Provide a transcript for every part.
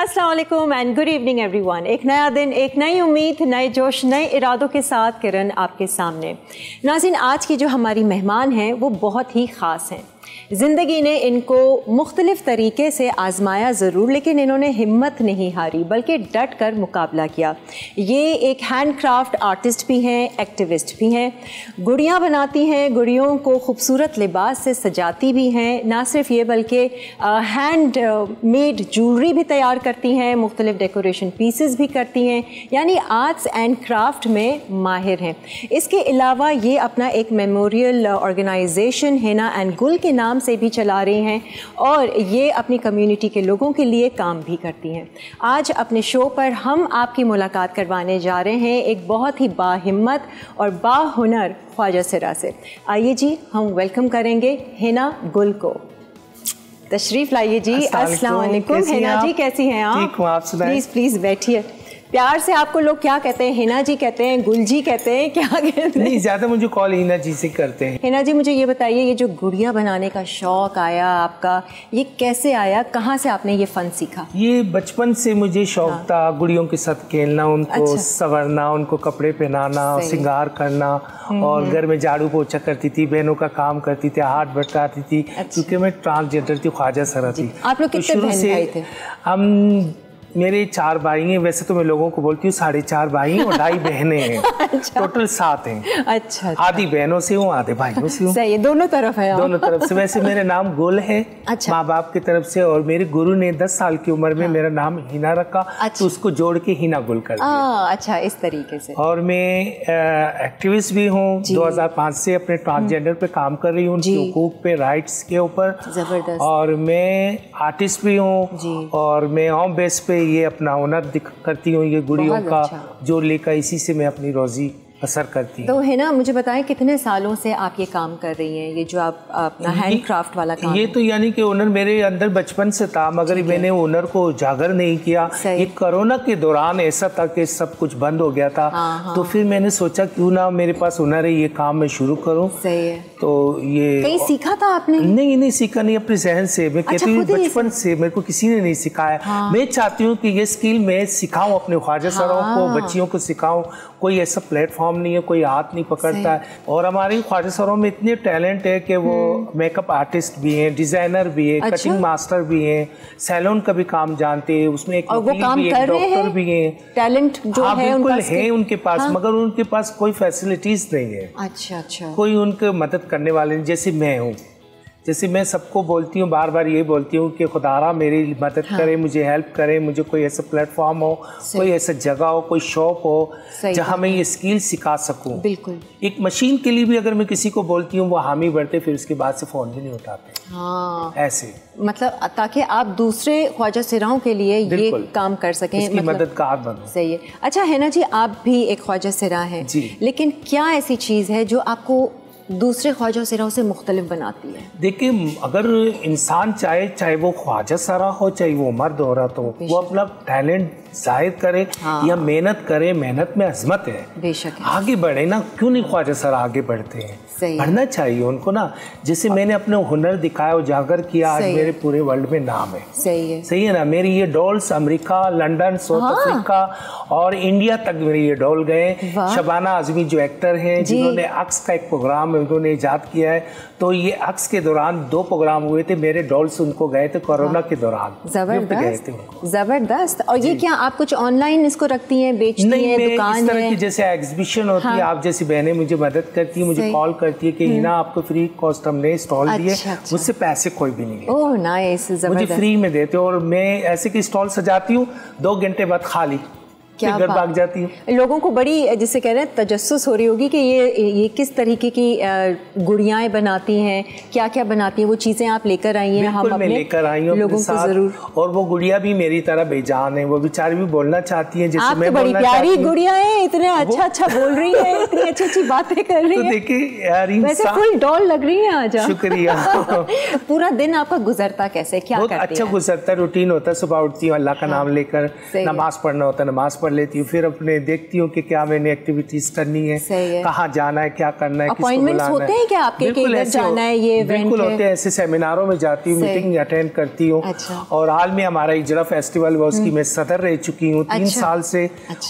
अस्सलाम वालेकुम and good evening everyone. एक नया दिन, एक नई उम्मीद, नए जोश, नए इरादों के साथ किरण आपके सामने। नाज़रीन, आज की जो हमारी मेहमान हैं वो बहुत ही ख़ास हैं। ज़िंदगी ने इनको मुख्तलिफ़ तरीके से आज़माया ज़रूर, लेकिन इन्होंने हिम्मत नहीं हारी बल्कि डट कर मुकाबला किया। ये एक हैंड क्राफ्ट आर्टिस्ट भी हैं, एक्टिविस्ट भी हैं। गुड़ियाँ बनाती हैं, गुड़ियों को खूबसूरत लिबास से सजाती भी हैं। ना सिर्फ ये बल्कि हैंड मेड ज्वेलरी भी तैयार करती हैं, मुख्तलिफ़ डेकोरेशन पीसेस भी करती हैं, यानी आर्ट्स एंड क्राफ्ट में माहिर हैं। इसके अलावा ये अपना एक मेमोरियल ऑर्गेनाइजेशन हिना एंड गुल के नाम से भी चला रही हैं और ये अपनी कम्युनिटी के लोगों के लिए काम भी करती हैं। आज अपने शो पर हम आपकी मुलाकात करवाने जा रहे हैं एक बहुत ही बाहिम्मत और बाहुनर ख्वाजा सिरा से। आइए जी, हम वेलकम करेंगे हिना गुल को। तशरीफ लाइए जी। अस्सलाम वालेकुम। हिना जी कैसी हैं आप? ठीक हूँ, आप सुनाइए। प्लीज़ प्लीज़ बैठिए। प्यार से आपको लोग क्या कहते हैं? हिना जी कहते हैं, गुल जी कहते हैं, क्या कहते हैं? नहीं, ज़्यादा मुझे कॉल हिना जी से करते हैं। हिना जी, मुझे ये बताइए, ये जो गुड़िया बनाने का शौक़ आया आपका, ये कैसे आया? कहाँ से आपने ये फ़न सीखा? ये बचपन से मुझे शौक़ था गुड़ियों के साथ खेलना, उनको संवरना, उनको कपड़े पहनाना, श्रृंगार करना, और घर में झाड़ू पोछा करती थी, बहनों का काम करती थी, हाथ बटाती थी, क्योंकि मैं ट्रांसजेंडर थी, ख्वाजा सरा थी। आप लोग कितने बहन भाई थे? हम मेरे 4 भाई हैं। वैसे तो मैं लोगों को बोलती हूँ 4.5 भाई और 2.5 बहनें हैं। अच्छा। टोटल 7 हैं। अच्छा। आधी बहनों से हूँ, आधे भाइयों से हूँ। सही है, दोनों तरफ है। दोनों तरफ से। वैसे मेरा नाम गुल है। अच्छा। माँ बाप की तरफ से, और मेरे गुरु ने 10 साल की उम्र में मेरा नाम हिना रखा। अच्छा। तो उसको जोड़ के हिना गुल कर दिया। अच्छा, इस तरीके से। और मैं एक्टिविस्ट भी हूँ। 2005 से अपने ट्रांसजेंडर पे काम कर रही हूँ, उनके हुकूक पे, राइट्स के ऊपर। जबरदस्त। और मैं आर्टिस्ट भी हूँ, और मैं होम बेस पे ये अपना हुनर करती हूँ, ये गुड़ियों का जो लेकर, इसी से मैं अपनी रोजी असर करती है। तो है ना, मुझे बताएं कितने सालों से आप ये काम कर रही हैं, ये जो आप अपना हैंड क्राफ्ट वाला काम? ये तो यानी कि हुनर मेरे अंदर बचपन से था, मगर मैंने हुनर को उजागर नहीं किया। ये कोरोना के दौरान ऐसा था कि सब कुछ बंद हो गया था। तो फिर मैंने सोचा क्यों ना मेरे पास हुनर है, ये काम मैं शुरू करूँ। सही है। तो ये कहीं सीखा था आपने? नहीं सीखा नहीं, अपने जहन से। मैं कहती हूँ बचपन से मेरे को किसी ने नहीं सिखाया। मैं चाहती हूँ कि ये स्किल मैं सिखाऊँ अपने ख्वाजा सरों को, बच्चियों को सिखाऊँ। कोई ऐसा प्लेटफॉर्म नहीं है, कोई हाथ नहीं पकड़ता है। और हमारे ख्वाजा सरों में इतने टैलेंट है कि वो मेकअप आर्टिस्ट भी हैं, डिजाइनर भी हैं, कटिंग मास्टर भी हैं, सैलून का भी काम जानते हैं, उसमें एक वकील भी है, डॉक्टर भी हैं। टैलेंट जो है बिल्कुल है उनके पास, मगर उनके पास कोई फैसिलिटीज नहीं है। अच्छा। कोई उनके मदद करने वाले नहीं, जैसे मैं हूँ। जैसे मैं सबको बोलती हूँ, बार बार यही बोलती हूँ कि खुदारा मेरी मदद करे, मुझे हेल्प करे, मुझे कोई ऐसा प्लेटफॉर्म हो, कोई ऐसा जगह हो, कोई शॉप हो जहाँ मैं ये स्किल सिखा सकूँ। बिल्कुल। एक मशीन के लिए भी अगर मैं किसी को बोलती हूँ, वो हामी बढ़ते, फिर उसके बाद से फ़ोन भी नहीं उठाते। ऐसे मतलब ताकि आप दूसरे ख्वाजा सिराओं के लिए ये काम कर सकें, इसकी मददगार बनो। सही है। अच्छा है ना जी, आप भी एक ख्वाजा सिरा हैं, लेकिन क्या ऐसी चीज़ है जो आपको दूसरे ख्वाजा सिराओं से मुख्तलिफ बनाती है? देखिए, अगर इंसान चाहे वो ख्वाजा सरा हो, चाहे वो मर्द औरत हो, वो अपना टैलेंट जाहिर करे या मेहनत करे। मेहनत में अजमत है। बेशक है। आगे बढ़े ना, क्यों नहीं ख्वाजा सरा आगे बढ़ते हैं? बढ़ना चाहिए उनको ना। जैसे मैंने अपने हुनर दिखाया, उजागर किया, आज मेरे पूरे वर्ल्ड में नाम है। सही है ना। मेरी ये dolls America, London, south Africa और इंडिया तक मेरे ये डॉल गए। शबाना आजमी जो एक्टर हैं, जिन्होंने अक्स का एक प्रोग्राम उन्होंने इजाद किया है, तो ये अक्स के दौरान 2 प्रोग्राम हुए थे, मेरे डॉल्स उनको गए थे कोरोना के दौरान। जबरदस्त। और ये क्या आप कुछ ऑनलाइन इसको रखती हैं, बेचती हैं, दुकान इस तरह की जैसे एग्जीबिशन होती है, आप जैसी बहनें मुझे मदद करती है, मुझे कॉल करती है कि हिना आपको फ्री कॉस्ट हमने स्टॉल दिए, मुझसे पैसे कोई भी नहीं है। ओह नाइस, मुझे फ्री में देते हो। और मैं ऐसे की स्टॉल सजाती हूँ, 2 घंटे बाद खाली क्या घर भाग जाती है। लोगों को बड़ी, जिसे कह रहे हैं, तजस्सुस हो रही होगी कि ये किस तरीके की गुड़ियाएं बनाती हैं, क्या क्या बनाती हैं, वो चीज़ें आप लेकर आई हैं? हम मैं लेकर आई हूँ लोगों को जरूर। और वो गुड़िया भी मेरी तरह बेजान है, वो बेचारी भी बोलना चाहती है जैसे मैं। बड़ी प्यारी गुड़िया है, इतने अच्छा बोल रही है, इतनी अच्छी बातें कर रही है। देखिए यार, वैसे फुल डॉल लग रही है आज। शुक्रिया। पूरा दिन आपका गुजरता कैसे, क्या करती हैं? अच्छा गुजरता, रूटीन होता है। सुबह उठती हूँ, अल्लाह का नाम लेकर, नमाज पढ़ना होता है, नमाज पढ़ लेती हूँ, फिर अपने देखती हूँ कि क्या मैंने एक्टिविटीज करनी है, कहाँ जाना है, क्या करना है, किसको बुलाना होते हैं क्या आपके इधर जाना है, ये बिल्कुल होते हैं। ऐसे सेमिनारों में जाती हूँ, मीटिंग अटेंड करती हूँ। और हाल में हमारा इजरा फेस्टिवल हुआ, उसकी मैं सदर रह चुकी हूँ 3 साल से।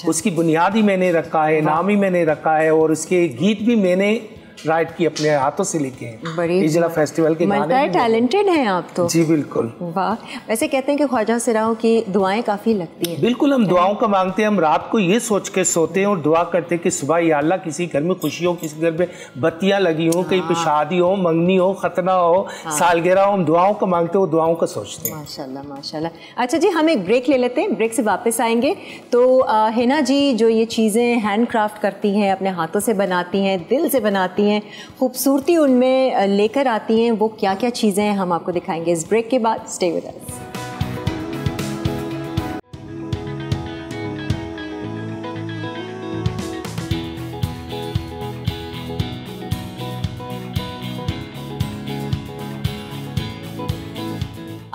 उसकी बुनियाद ही मैंने रखा है, नाम ही मैंने रखा है, और उसके गीत भी मैंने राइट की अपने हाथों से लिखे हैं। इजला फेस्टिवल के गाने मल्टी टैलेंटेड हैं आप तो। जी बिल्कुल। वाह। वैसे कहते हैं कि ख्वाजा सिराओं की दुआएं काफ़ी लगती हैं। बिल्कुल, हम दुआओं का मांगते हैं। हम रात को ये सोच के सोते हैं और दुआ करते हैं कि सुबह या अल्लाह किसी घर में खुशी हो, किसी घर में बत्तियां लगी हो, कहीं पे शादी हो, मंगनी हो, खतना हो, सालगिरह हो, हम दुआओं का मांगते हो, दुआओं का सोचते हैं। माशाल्लाह माशाल्लाह। अच्छा जी, हम एक ब्रेक ले लेते हैं, ब्रेक से वापस आएंगे। तो हिना जी जो ये चीज़ें हैंड क्राफ्ट करती हैं, अपने हाथों से बनाती हैं, दिल से बनाती हैं, खूबसूरती उनमें लेकर आती हैं, वो क्या क्या चीज़ें हैं हम आपको दिखाएंगे इस ब्रेक के बाद। स्टे विद अस।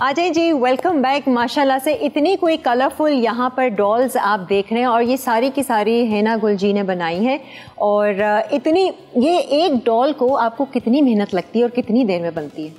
आ जाइए जी, वेलकम बैक। माशाल्लाह से इतनी कोई कलरफुल यहाँ पर डॉल्स आप देख रहे हैं, और ये सारी की सारी हिना गुल जी ने बनाई है। और इतनी, ये एक डॉल को आपको कितनी मेहनत लगती है और कितनी देर में बनती है?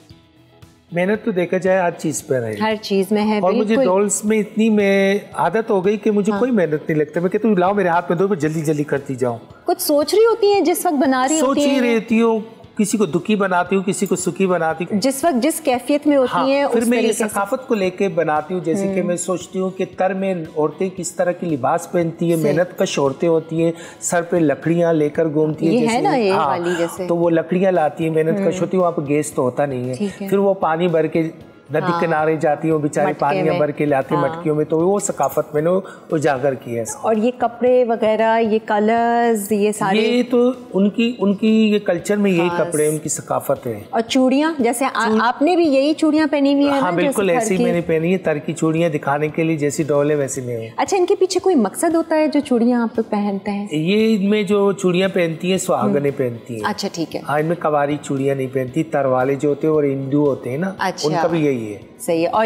मेहनत तो देखा जाए हर चीज़ पर है, हर चीज़ में है। और मुझे डॉल्स में इतनी में आदत हो गई कि मुझे कोई मेहनत नहीं लगता। मैं कहती हूँ लाओ मेरे हाथ में दो, मैं जल्दी जल्दी करती जाऊँ। कुछ सोच रही होती है जिस वक्त बना रही होती है? सोच ही रहती हूँ, किसी को दुखी बनाती हूँ, किसी को सुखी बनाती हूँ, जिस वक्त जिस कैफियत में होती हैं। फिर मैं ये सकाफत को लेके बनाती हूँ। जैसे कि मैं सोचती हूँ कि तर में औरतें किस तरह की लिबास पहनती है, मेहनत कश औरतें होती हैं, सर पे लकड़ियाँ लेकर घूमती है, है ना ये वाली जैसे। तो वो लकड़ियाँ लाती है, मेहनत कश होती है, वहाँ पर गैस तो होता नहीं है। फिर वो पानी भर के नदी किनारे जाती हूँ, बेचारी पानियाँ भर के लाती मटकियों में, तो वो सकाफत मैंने उजागर की है। और ये कपड़े वगैरह, ये कलर्स, ये सारे, ये तो उनकी ये कल्चर में यही कपड़े, उनकी सकाफत है। और चूड़ियाँ, जैसे आपने भी यही चूड़ियाँ पहनी हुई है? हाँ बिल्कुल, ऐसी मैंने पहनी है, तर की चूड़ियाँ दिखाने के लिए, जैसी डॉल है वैसी में हूँ। अच्छा, इनके पीछे कोई मकसद होता है जो चूड़ियाँ आप लोग पहनते हैं? ये इनमें जो चूड़ियाँ पहनती है सुहागनें पहनती है। अच्छा ठीक है। हाँ, इनमें कवारी चूड़ियाँ नहीं पहनती, तर वाले जो होते हैं और हिंदू होते हैं ना, उनका भी यही है। सही है। और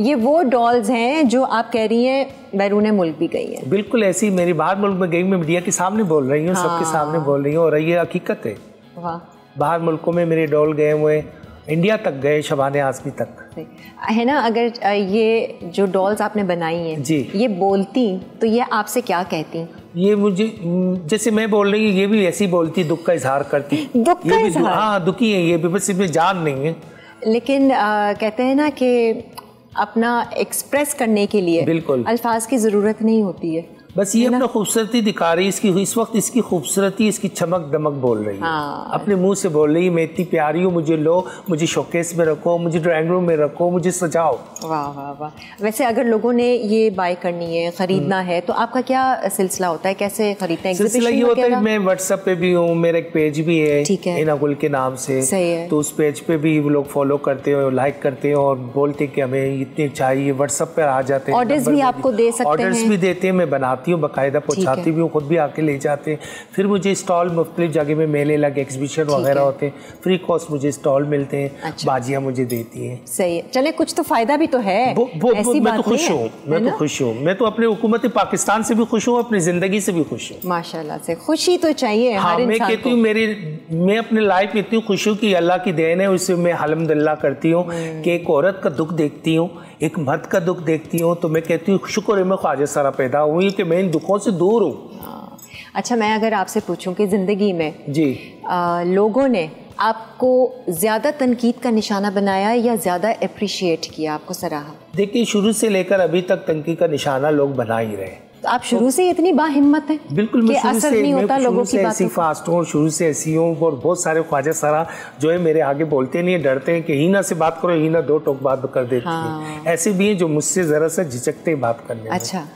ये वो डॉल्स हैं जो आप कह रही हैं बैरून मुल्क भी गई है? बिल्कुल ऐसी मेरी बाहर मुल्क में गई, मैं मीडिया के सामने बोल रही हूँ, सबके सामने बोल रही हूँ, और ये हकीकत है। वाह। बाहर मुल्कों में मेरे डॉल गए हुए, इंडिया तक गए, शबाने आज़मी तक है ना। अगर ये जो डॉल्स आपने बनाई हैं जी, ये बोलती तो ये आपसे क्या कहती? ये मुझे, जैसे मैं बोल रही हूँ, ये भी ऐसी बोलती, दुख का इजहार करती। दुख का इजहार? हाँ, दुखी है ये भी, बस इसमें जान नहीं है। लेकिन कहते हैं ना कि अपना एक्सप्रेस करने के लिए बिल्कुल अल्फाज की ज़रूरत नहीं होती है, बस ये अपना खूबसूरती दिखा रही है। इसकी इस वक्त इसकी खूबसूरती, इसकी चमक दमक बोल रही है। अपने मुंह से बोल रही है, मैं इतनी प्यारी हूँ, मुझे लो, मुझे शोकेस में रखो, मुझे ड्राइंग रूम में रखो, मुझे सजाओ। वाह वाह वाह। वैसे अगर लोगों ने ये बाय करनी है, खरीदना है, तो आपका क्या सिलसिला होता है, कैसे खरीदते हैं? सिलसिला ये होता है, मैं व्हाट्सएप पे भी हूँ, मेरा एक पेज भी है हिना गुल के नाम से। सही है। तो उस पेज पे भी वो लोग फॉलो करते हैं, लाइक करते हैं और बोलते हैं कि हमें इतने चाहिए। व्हाट्सएप पर आ जाते हैं, ऑर्डर्स भी आपको दे सकते हैं? ऑर्डर्स भी देते हैं, मैं बनाती हूँ बाकायदा, चाहती भी हूँ, खुद भी आके ले जाते हैं। फिर मुझे स्टॉल मुख्तलिफ जगह में मेले लगे, एग्जीबिशन वगैरह होते हैं, फ्री कॉस्ट मुझे स्टॉल मिलते हैं। अच्छा। बाजियाँ मुझे देती हैं। सही है। चले, कुछ तो फायदा भी तो है। मैं तो खुश हूँ, मैं तो खुश हूँ, मैं तो अपने हुकूमत पाकिस्तान से भी खुश हूँ, अपनी ज़िंदगी से भी खुश हूँ। माशाल्लाह से खुशी तो चाहिए। हाँ, मैं कहती हूँ मैं अपने लाइफ में इतनी खुश हूँ कि अल्लाह की देन है, उससे मैं अल्हम्दुलिल्लाह करती हूँ कि एक औरत का दुख देखती हूँ, एक मर्द का दुख देखती हूँ, तो मैं कहती हूँ शुक्र है मैं ख्वाजा सरा पैदा हुई कि मैं इन दुखों से दूर हूँ। अच्छा, मैं अगर आपसे पूछूं कि ज़िंदगी में जी लोगों ने आपको ज़्यादा तनकीद का निशाना बनाया या ज़्यादा अप्रिशिएट किया, आपको सराहा? देखिए, शुरू से लेकर अभी तक तनकीद का निशाना लोग बना ही रहे। तो आप शुरू से इतनी बाहिम्मत हैं? बिल्कुल, मैं शुरू से ऐसी फास्ट हूँ, शुरू से ऐसी हूँ। और बहुत सारे ख्वाजा सरा जो है मेरे आगे बोलते नहीं, डरते हैं कि हीना से बात करो, हीना दो टोक बात कर देती है। ऐसे भी हैं जो मुझसे ज़रा सा झिझकते हैं बात करने में। अच्छा।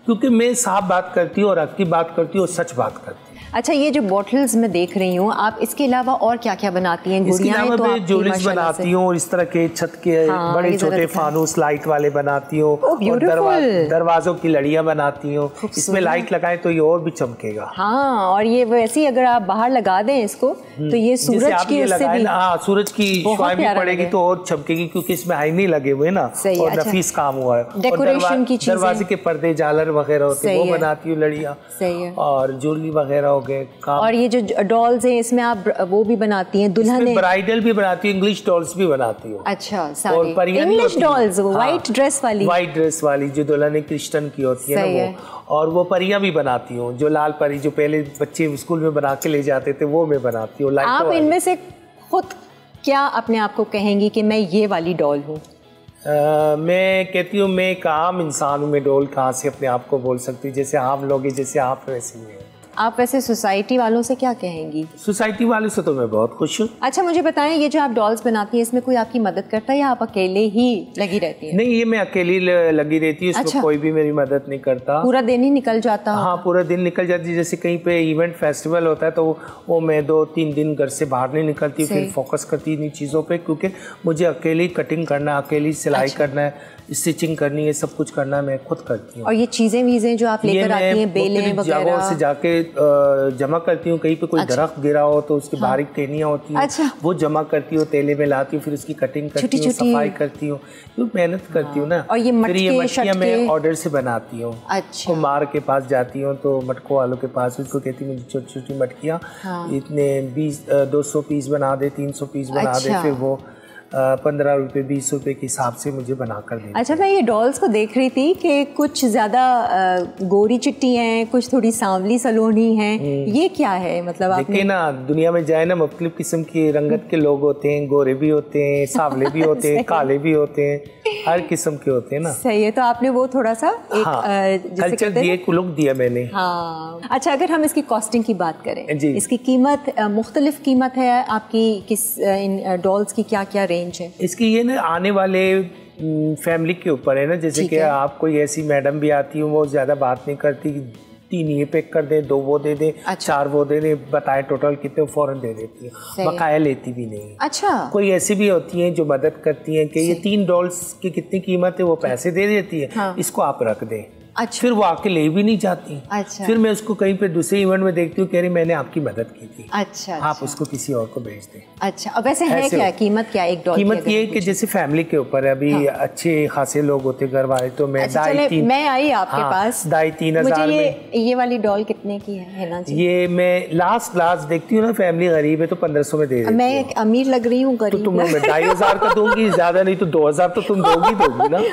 क्योंकि मैं साफ बात करती हूँ और हक की बात करती हूँ और सच बात करती हूँ। अच्छा, ये जो बॉटल्स मैं देख रही हूँ, आप इसके अलावा और क्या क्या बनाती हैं? इसके अलावा मैं ज्वेलरीज बनाती हूँ और इस तरह के छत के बड़े छोटे फानूस लाइट वाले बनाती हूँ और दरवाजों की लड़ियाँ बनाती हूँ। इसमें लाइट लगाएं तो ये और भी चमकेगा। हाँ, और ये वैसे ही अगर आप बाहर लगा दें इसको तो ये सूरज की उससे भी सूरज की छाया भी पड़ेगी तो और चमकेगी, क्योंकि इसमें आईने लगे हुए ना और नफीस काम हुआ है। डेकोरेशन की चीजें, दरवाजे के पर्दे झालर वगैरह होते हैं वो बनाती हूँ, लड़ियाँ और ज्वेलरी वगैरह हो गए। और ये जो डॉल्स हैं इसमें आप वो भी बनाती हैं? दुल्हन ब्राइडल भी बनाती हूँ, इंग्लिश डॉल्स भी बनाती हूँ। अच्छा, और इंग्लिश डॉल्स व्हाइट ड्रेस वाली जो दुल्हन क्रिश्चियन की होती है ना वो, और वो परियां भी बनाती हूँ, जो लाल परी जो पहले बच्चे स्कूल में बना के ले जाते थे वो मैं बनाती हूँ। आप इनमें से खुद क्या अपने आप को कहेंगी कि मैं ये वाली डॉल हूँ? मैं कहती हूँ मैं एक आम इंसान हूँ, मैं डॉल कहाँ से अपने आप को बोल सकती हूँ? जैसे आम लोग हैं, जैसे आप वैसे ही हैं। आप वैसे सोसाइटी वालों से क्या कहेंगी? सोसाइटी वालों से तो मैं बहुत खुश हूँ। अच्छा, मुझे बताएं, ये जो आप डॉल्स बनाती हैं इसमें कोई आपकी मदद करता है या आप अकेले ही लगी रहती हैं? नहीं, ये मैं अकेली लगी रहती हूँ, इसमें कोई भी मेरी मदद नहीं करता। पूरा दिन ही निकल जाता? हाँ, पूरा दिन निकल जाती है। जैसे कहीं पे इवेंट फेस्टिवल होता है तो वो मैं 2-3 दिन घर से बाहर नहीं निकलती, फिर फोकस करती इन चीज़ों पे, क्योंकि मुझे अकेली कटिंग करना, अकेली सिलाई करना है, स्टिचिंग करनी है, सब कुछ करना मैं खुद करती हूँ। और ये चीजें वीजें जो आप लेकर आती हैं, बेलें वगैरह से जाके जमा करती हूँ। कहीं पे कोई दरख्त गिरा हो तो उसकी बारीक टहनियाँ होती हैं, वो जमा करती हूँ, तेले में लाती हूँ, फिर उसकी कटिंग करती हूँ, सफाई करती हूँ, तो मेहनत करती हूँ ना। और ये मटकियाँ मैं ऑर्डर से बनाती हूँ। अच्छा, कुम्हार के पास जाती हूँ तो मटकों वालों के पास, उसको कहती हूँ मुझे छोटी छोटी मटकियाँ इतने 200 पीस बना दे, 300 पीस बना दे, फिर वो 15 रुपये 20 रुपये के हिसाब से मुझे बना कर देती। अच्छा, मैं ये डॉल्स को देख रही थी कि कुछ ज़्यादा गोरी चिट्टी हैं, कुछ थोड़ी सांवली सलोनी हैं, ये क्या है? मतलब देखिए ना, दुनिया में जाए ना मुख्तलिफ किस्म की रंगत के लोग होते हैं, गोरे भी होते हैं, सांवले भी होते हैं, काले भी होते हैं, हर किस्म के होते हैं ना। सही है, तो आपने वो थोड़ा सा कल्चर दिए, लुक दिया मैंने। हाँ, अच्छा, अगर हम इसकी कॉस्टिंग की बात करें, इसकी कीमत मुख्तलिफ कीमत है आपकी, किस इन डॉल्स की क्या क्या रेंज है इसकी? ये ना आने वाले फैमिली के ऊपर है ना, जैसे कि आप कोई ऐसी मैडम भी आती हूँ, वो ज़्यादा बात नहीं करती, 3 ये पैक कर दे, 2 वो दे दे, 4 वो दे दे, बताए टोटल कितने, फौरन दे देती है, बकाया लेती भी नहीं। अच्छा, कोई ऐसी भी होती हैं जो मदद करती हैं कि ये 3 डॉल्स की कितनी कीमत है, वो पैसे दे देती है, इसको आप रख दें। अच्छा, फिर वो आके ले भी नहीं जाती। अच्छा, फिर मैं उसको कहीं पे दूसरे इवेंट में देखती हूँ, कह रही मैंने आपकी मदद की थी। अच्छा, आप उसको किसी और को भेज दें। अच्छा, अब वैसे है क्या कीमत, क्या एक डॉलर? कीमत ये है कि जैसे फैमिली के ऊपर है, अभी अच्छे खासे लोग होते घर वाले, तो मैं मैं आई आपके पास 2,500 में। ये वाली डॉल कितने की है ना जी? ये मैं लास्ट देखती हूँ ना, फैमिली गरीब है तो 1500 में दे देती हूँ। मैं अमीर लग रही हूँ, तो तुम्हें 2,500 का दूंगी, ज्यादा नहीं तो 2,000 तो तुम दोगी ना।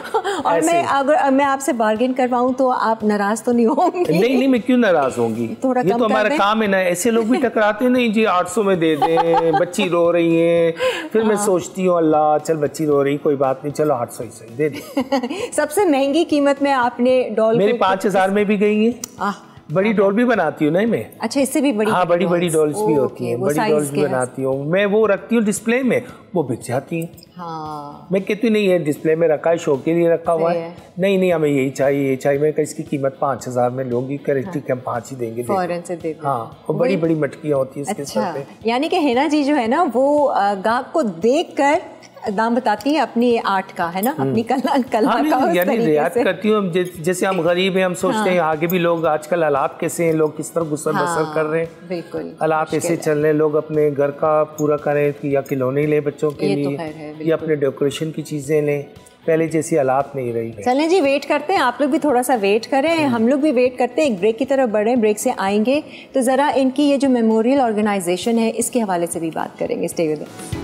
और मैं अगर मैं आपसे बार्गेन करवाऊँ तो आप नाराज तो नहीं होंगे? नहीं, मैं क्यों नाराज होंगी, ये तो हमारा काम है ना। ऐसे लोग भी टकराते हैं, नहीं जी 800 में दे दें, बच्ची रो रही है, फिर मैं सोचती हूँ अल्लाह, चल बच्ची रो रही, कोई बात नहीं, चलो 800 ही सही दे दे। सबसे महंगी कीमत में आपने डॉल मेरी 5,000 में भी गई है। बड़ी डॉल भी बनाती हूँ ना मैं। अच्छा, इससे भी बड़ी? हाँ, बड़ी डॉल्स भी होती हैं, बड़ी डॉल्स भी बनाती हूँ मैं, वो रखती हूँ डिस्प्ले में, वो बिक जाती हैं। हाँ, मैं कहती हूँ नहीं, ये डिस्प्ले में रखा है, शो के लिए रखा हुआ है, नहीं हमें यही चाहिए, मैं इसकी कीमत 5,000 में लूंगी, ठीक है हम 5 ही देंगे, फौरन से दे। हाँ, वो बड़ी मटकियाँ होती है इसके साथ। यानी कि हिना जी जो है ना, वो गाहक को देख कर दाम बताती है अपनी आर्ट का, है ना, अपनी कला का, यानी रियायत करती हूँ। जैसे हम गरीब हैं, हम सोचते हैं आगे भी लोग, आजकल हालात कैसे हैं, लोग किस तरह गुस्सा बसर कर रहे हैं, बिल्कुल हालात ऐसे चल रहे हैं, लोग अपने घर का पूरा करें, या खिलौने ले बच्चों के लिए, या अपने डेकोरेशन की चीज़ें लें, पहले जैसी हालात नहीं रही है। चलें जी, वेट करते हैं, आप लोग भी थोड़ा सा वेट करें, हम लोग भी वेट करते हैं, एक ब्रेक की तरफ बढ़े, ब्रेक से आएंगे तो ज़रा इनकी ये जो मेमोरियल ऑर्गेनाइजेशन है इसके हवाले से भी बात करेंगे। स्टे विद अस।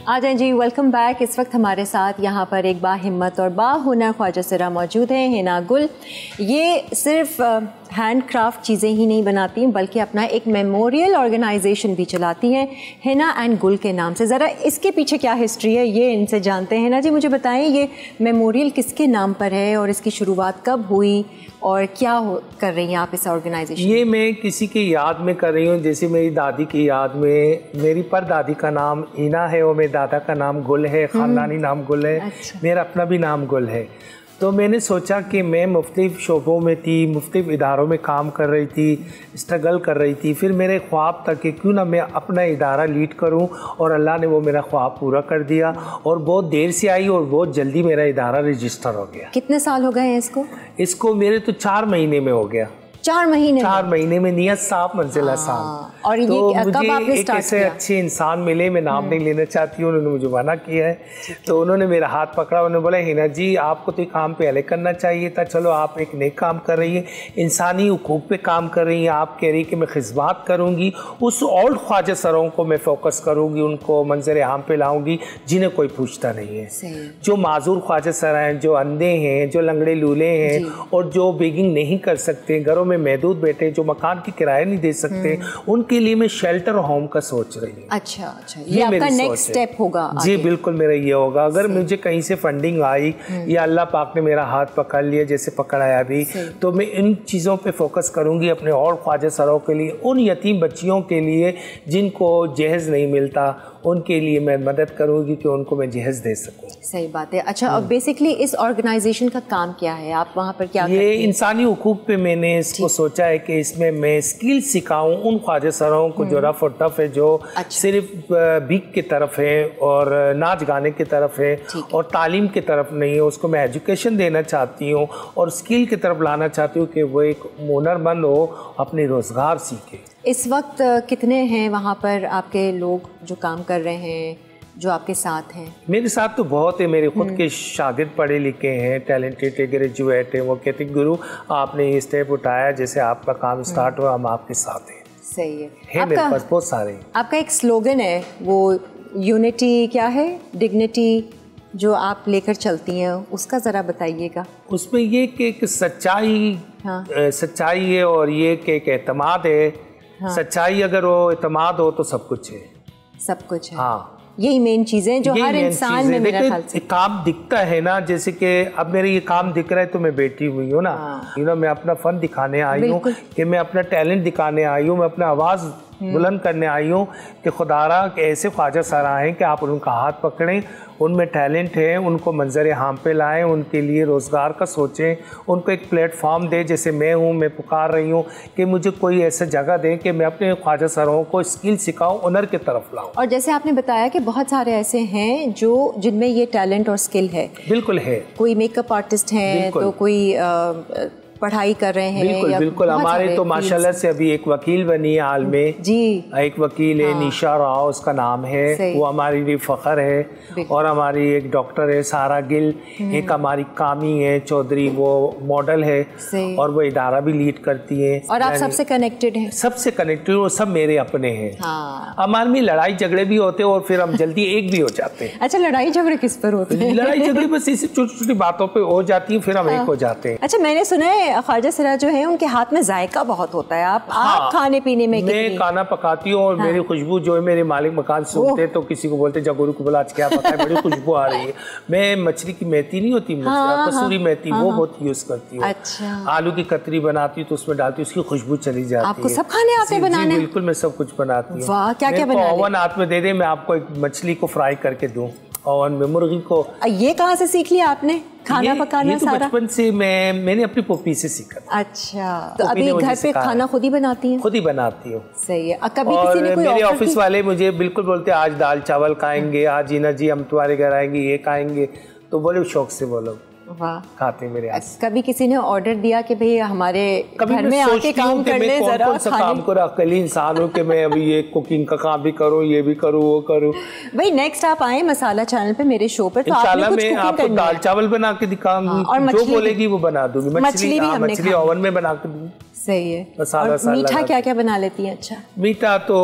आ जाए जी, वेलकम बैक। इस वक्त हमारे साथ यहाँ पर एक बाहिम्मत और बाहुनर ख्वाजा सरा मौजूद हैं, हिना गुल। ये सिर्फ हैंडक्राफ्ट चीज़ें ही नहीं बनाती हैं बल्कि अपना एक मेमोरियल ऑर्गेनाइजेशन भी चलाती हैं हिना एंड गुल के नाम से। ज़रा इसके पीछे क्या हिस्ट्री है ये इनसे जानते हैं। हिना जी मुझे बताएं ये मेमोरियल किसके नाम पर है और इसकी शुरुआत कब हुई और क्या कर रही हैं आप इस ऑर्गेनाइजेशन? ये मैं किसी की याद में कर रही हूँ, जैसे मेरी दादी की याद में। मेरी परदादी का नाम हिना है और मेरे दादा का नाम गुल है, ख़ानदानी नाम गुल है। अच्छा। मेरा अपना भी नाम गुल है। तो मैंने सोचा कि मैं मुख्तलिफ़ शोबों में थी, मुख्तलिफ़ इदारों में काम कर रही थी, स्ट्रगल कर रही थी। फिर मेरे ख्वाब था कि क्यों ना मैं अपना इदारा लीड करूं, और अल्लाह ने वो मेरा ख्वाब पूरा कर दिया। और बहुत देर से आई और बहुत जल्दी मेरा इदारा रजिस्टर हो गया। कितने साल हो गए हैं इसको? इसको मेरे तो 4 महीने में हो गया। 4 महीने? 4 महीने में नियत साफ मंजिल आसान। और तो ये मुझे कब आपने एक ऐसे अच्छे इंसान मिले, मैं नाम नहीं लेना चाहती हूँ, उन्होंने मुझे मना किया है। तो उन्होंने मेरा हाथ पकड़ा, उन्होंने बोला हिना जी आपको तो ये काम पहले करना चाहिए था, चलो आप एक नेक काम कर रही है, इंसानी हुकूक पे काम कर रही हैं। आप कह रही कि मैं खिदमत करूँगी, उस ओल्ड ख्वाजा सरों को मैं फोकस करूँगी, उनको मंजर आम पे लाऊँगी जिन्हें कोई पूछता नहीं है। जो माजूर ख्वाजा सर हैं, जो अंधे हैं, जो लंगड़े लूले हैं और जो बेगिंग नहीं कर सकते, घरों में महदूद बैठे, जो मकान की किराया नहीं दे सकते, उनके लिए मैं शेल्टर होम का सोच रही हूँ। अच्छा अच्छा, ये आपका नेक्स्ट स्टेप होगा? जी बिल्कुल मेरा ये होगा। अगर मुझे कहीं से फंडिंग आई या अल्लाह पाक ने मेरा हाथ पकड़ लिया जैसे पकड़ाया अभी, तो मैं इन चीज़ों पे फोकस करूँगी अपने और ख्वाजा सरों के लिए, उन यतीम बच्चियों के लिए जिनको जहेज़ नहीं मिलता, उनके लिए मैं मदद करूँगी कि उनको मैं जहेज़ दे सकूँ। सही बात है। अच्छा, अब बेसिकली इस ऑर्गेनाइजेशन का काम क्या है? आप वहाँ पर क्या ये इंसानी हुकूक पे मैंने इसको सोचा है कि इसमें मैं स्किल सिखाऊँ उन ख्वाजा सरों को जो रफ और टफ है, जो सिर्फ भीख की तरफ है और नाच गाने की तरफ है और तालीम की तरफ नहीं है। उसको मैं एजुकेशन देना चाहती हूँ और स्किल की तरफ लाना चाहती हूँ कि वो एक हुनरमंद हो, अपनी रोज़गार सीखे। इस वक्त कितने हैं वहाँ पर आपके लोग जो काम कर रहे हैं, जो आपके साथ हैं? मेरे साथ तो बहुत है। मेरे खुद के शागिर्द पढ़े लिखे हैं, टैलेंटेड ग्रेजुएट हैं। वो कहते गुरु आपने ये स्टेप उठाया, जैसे आपका काम स्टार्ट हुआ, हम आपके साथ हैं। सही है। मेरे पास बहुत सारे। आपका एक स्लोगन है, वो यूनिटी क्या है, डिग्निटी, जो आप लेकर चलती हैं, उसका ज़रा बताइएगा। उसमें ये कि एक सच्चाई, सच्चाई है और ये कि एक एतमाद है। सच्चाई अगर वो एतमाद हो तो सब कुछ है। सब कुछ है, हाँ। यही मेन चीज़ें जो हर इंसान में मेरा ख्याल से काम दिखता है ना, जैसे कि अब मेरे ये काम दिख रहा है तो मैं बैठी हुई हूँ ना, मैं अपना फन दिखाने आई हूँ, कि मैं अपना टैलेंट दिखाने आई हूँ, मैं अपना आवाज़ बुलंद करने आई हूँ कि खुदारा ऐसे ख्वाजा सर आए कि आप उनका हाथ पकड़ें, उनमें टैलेंट है, उनको मंजर हाम पे लाएं, उनके लिए रोज़गार का सोचें, उनको एक प्लेटफॉर्म दें। जैसे मैं हूँ, मैं पुकार रही हूँ कि मुझे कोई ऐसा जगह दें कि मैं अपने ख्वाजा सरों को स्किल सिखाऊँ, हुनर की तरफ लाऊँ। और जैसे आपने बताया कि बहुत सारे ऐसे हैं जो जिनमें ये टैलेंट और स्किल है। बिल्कुल है। कोई मेकअप आर्टिस्ट हैं, तो कोई पढ़ाई कर रहे हैं। बिल्कुल बिल्कुल। हमारे तो माशाल्लाह से अभी एक वकील बनी है हाल में जी, एक वकील है, निशा राव उसका नाम है, वो हमारी लिए फ़ख्र है। और हमारी एक डॉक्टर है सारा गिल, एक हमारी कामी है चौधरी, वो मॉडल है और वो इदारा भी लीड करती है। और आप सबसे कनेक्टेड हैं? सबसे कनेक्टेड, वो सब मेरे अपने हैं। हमारे में लड़ाई झगड़े भी होते हैं और फिर हम जल्दी एक भी हो जाते हैं। अच्छा, लड़ाई झगड़े किस पर होते हैं? लड़ाई झगड़े बस इसी छोटी छोटी बातों पर हो जाती है, फिर हम एक हो जाते हैं। अच्छा, मैंने सुना है ख्वाजा सरा जो है उनके हाथ में जायका बहुत होता है। आप खाने पीने में मैं खाना पकाती हूँ और मेरी खुशबू जो है, मेरे मालिक मकान सुनते तो किसी को बोलते जगोरू को बोला आज क्या पका है, बड़ी खुशबू आ रही है। मैं मछली की मेथी नहीं होती, कसूरी मेथी, वो बहुत यूज करती हूँ। अच्छा। आलू की कतरी बनाती हूँ तो उसमें डालती हूँ, उसकी खुशबू चली जाती है। आपको सब खाने आते हैं बनाने? बिल्कुल, मैं सब कुछ बनाती हूँ। वाह, क्या क्या बनाते हैं? ओवन हाथ में दे दे, मैं आपको एक मछली को फ्राई करके दूँ, ओवन में मुर्गी को। ये कहाँ से सीख लिया आपने खाना पकाना? ये तो बचपन से मैंने अपनी पोपी से सीखा। अच्छा, तो अभी घर पे खाना खुद ही बनाती हैं? खुद ही बनाती हूँ। सही है। कभी किसी ने कोई मेरे ऑफिस वाले मुझे बिल्कुल बोलते आज दाल चावल खाएंगे, आज हिना जी हम तुम्हारे घर आएंगे, ये खाएंगे, तो बोले शौक से बोलो। वाह, खाते मेरे आस। कभी किसी ने ऑर्डर दिया कि भाई हमारे घर में आके काम कर ले, जरा कौन सा काम करो, अकेली इंसान हूँ कि मैं अभी ये कुकिंग का काम भी करूँ, ये भी करूँ, वो करूँ। भाई नेक्स्ट आप आए मसाला चैनल पे मेरे शो पर, तो इंशाल्लाह मैं आपको दाल चावल बना के दिखाऊंगी और जो बोलेगी वो बना दूंगी। मछली ओवन में बना के दूंगी। सही है। मसाला मीठा क्या क्या बना लेती है? अच्छा, मीठा तो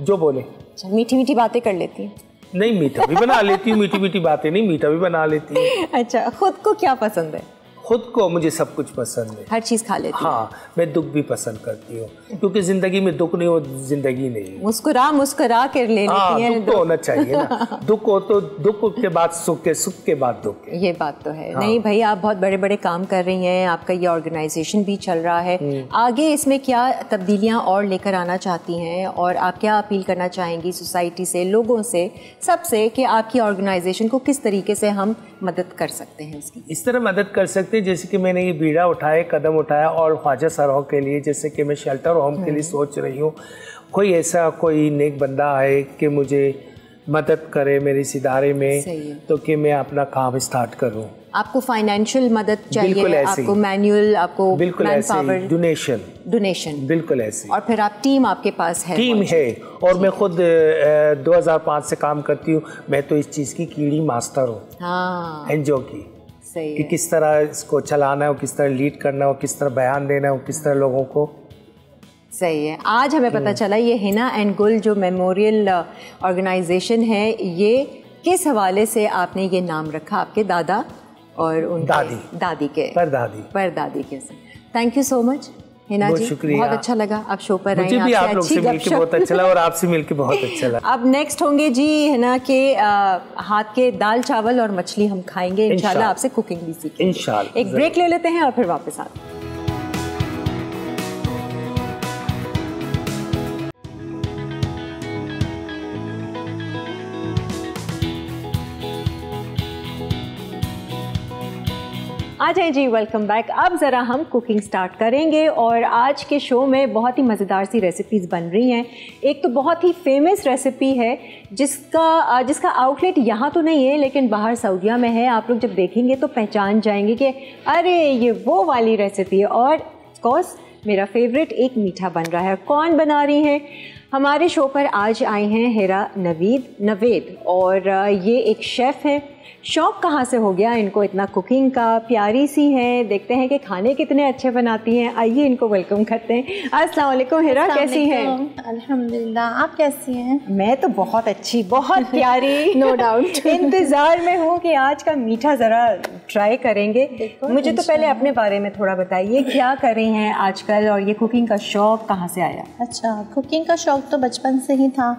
जो बोले। मीठी मीठी बातें कर लेती है? नहीं, मीठा भी बना लेती हूँ, मीठी मीठी बातें नहीं, मीठा भी बना लेती हूँ। अच्छा, खुद को क्या पसंद है? खुद को मुझे सब कुछ पसंद है, हर चीज़ खा लेती हूँ। हाँ, मैं दुख भी पसंद करती हूँ, क्योंकि ज़िंदगी में दुख नहीं हो ज़िंदगी नहीं। मुस्कुरा मुस्कुरा कर ले लेती है। दुख तो होना चाहिए ना। दुख हो तो दुख के बाद सुख है, सुख के बाद दुख है। ये बात तो है। नहीं भाई, आप बहुत बड़े बड़े काम कर रही हैं, आपका ये ऑर्गेनाइजेशन भी चल रहा है। आगे इसमें क्या तब्दीलियाँ और लेकर आना चाहती हैं, और आप क्या अपील करना चाहेंगी सोसाइटी से, लोगों से, सबसे, कि आपकी ऑर्गेनाइजेशन को किस तरीके से हम मदद कर सकते हैं इसकी? इस तरह मदद कर सकते हैं जैसे कि मैंने ये बीड़ा उठाया, कदम उठाया, और ख्वाजा सराओं के लिए, जैसे कि मैं शेल्टर होम के लिए सोच रही हूँ, कोई ऐसा कोई नेक बंदा है कि मुझे मदद करे मेरे इस इदारे में, तो कि मैं अपना काम स्टार्ट करूँ। आपको फाइनेंशियल मदद चाहिए, आपको मैनुअल, आपको बिल्कुल ऐसे, डोनेशन बिल्कुल ऐसे, और फिर आप टीम आपके पास है? टीम है, और मैं खुद 2005 से काम करती हूँ। मैं तो इस चीज़ की कीड़ी मास्टर हूँ, एनजीओ की, कि किस तरह इसको चलाना है, किस तरह लीड करना है, किस तरह बयान देना है, किस तरह लोगों को। सही है। आज हमें पता चला ये हिना एंड गुल जो मेमोरियल ऑर्गेनाइजेशन है, ये किस हवाले से आपने ये नाम रखा? आपके दादा और उनके दादी के, परदादी के। Thank you so much Hina ji, बहुत अच्छा लगा आप शो पर आए। मुझे भी आप लोग से मिलके बहुत अच्छा लगा, और आपसे मिलके बहुत अच्छा लगा। अब नेक्स्ट होंगे जी हिना के हाथ के दाल चावल और मछली हम खाएंगे इंशाल्लाह, आपसे कुकिंग भी सीखेंगे इंशाल्लाह। एक ब्रेक ले लेते हैं और फिर वापस आते हैं। आ जाए जी, वेलकम बैक। अब ज़रा हम कुकिंग स्टार्ट करेंगे, और आज के शो में बहुत ही मज़ेदार सी रेसिपीज़ बन रही हैं। एक तो बहुत ही फेमस रेसिपी है जिसका आउटलेट यहाँ तो नहीं है, लेकिन बाहर सऊदीया में है। आप लोग जब देखेंगे तो पहचान जाएंगे कि अरे ये वो वाली रेसिपी है। और ऑफकोर्स मेरा फेवरेट एक मीठा बन रहा है। कौन बना रही हैं? हमारे शो पर आज आए हैं हिरा नवेद, और ये एक शेफ़ है। शौक़ कहाँ से हो गया इनको इतना कुकिंग का? प्यारी सी हैं, देखते हैं कि खाने कितने अच्छे बनाती हैं। आइए इनको वेलकम करते हैं। अस्सलाम वालेकुम हिरा, कैसी हैं? अल्हम्दुलिल्लाह, आप कैसी हैं? मैं तो बहुत अच्छी, बहुत प्यारी। No doubt. इंतज़ार में हूँ कि आज का मीठा ज़रा ट्राई करेंगे। मुझे तो पहले अपने बारे में थोड़ा बताइए, क्या कर रही हैं आजकल, और ये कुकिंग का शौक़ कहाँ से आया? अच्छा, कुकिंग का शौक़ तो बचपन से ही था।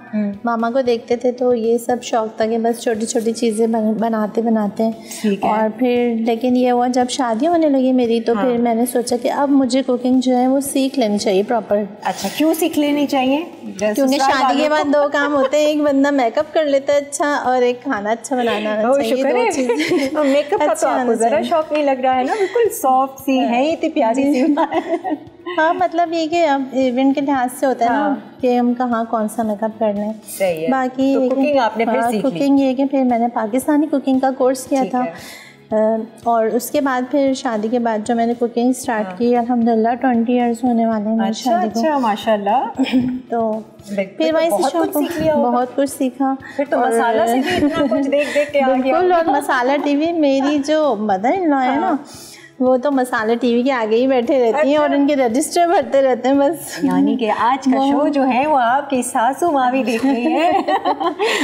मामा को देखते थे तो ये सब शौक़ था कि बस छोटी छोटी चीज़ें बनाते और फिर, लेकिन ये हुआ जब शादी होने लगी मेरी, तो फिर मैंने सोचा कि अब मुझे कुकिंग जो है वो सीख लेनी चाहिए प्रॉपर। अच्छा, क्यों सीख लेनी चाहिए? क्योंकि शादी के बाद दो काम होते हैं, एक बंदा मेकअप कर लेता है अच्छा, और एक खाना अच्छा बनाना चाहिए। मेकअप का तो आपको ज़रा शौक नहीं लग रहा है ना? बिल्कुल सॉफ्ट सी है, इतनी प्यारी सी। हाँ, मतलब ये कि अब इवेंट के लिहाज से होता है ना कि हम कहाँ कौन सा मेकअप कर लें। सही है। बाकी तो कुकिंग आपने फिर सीख ली? कुकिंग ये कि फिर मैंने पाकिस्तानी कुकिंग का कोर्स किया था, और उसके बाद फिर शादी के बाद जो मैंने कुकिंग स्टार्ट की, अल्हम्दुलिल्लाह 20 इयर्स होने वाले हैं शादी को। अच्छा, माशाल्लाह। तो फिर वहीं से बहुत कुछ सीखा। फिर तो मसाला से भी इतना कुछ देख के आ गया। बिल्कुल, और मसाला टीवी, मेरी जो मदर इन लॉ है ना, वो तो मसाला टीवी के आगे ही बैठे रहती हैं और उनके रजिस्टर भरते रहते हैं बस। यानी कि आज का शो जो है वो आपकी सासू माँ भी देख रही है।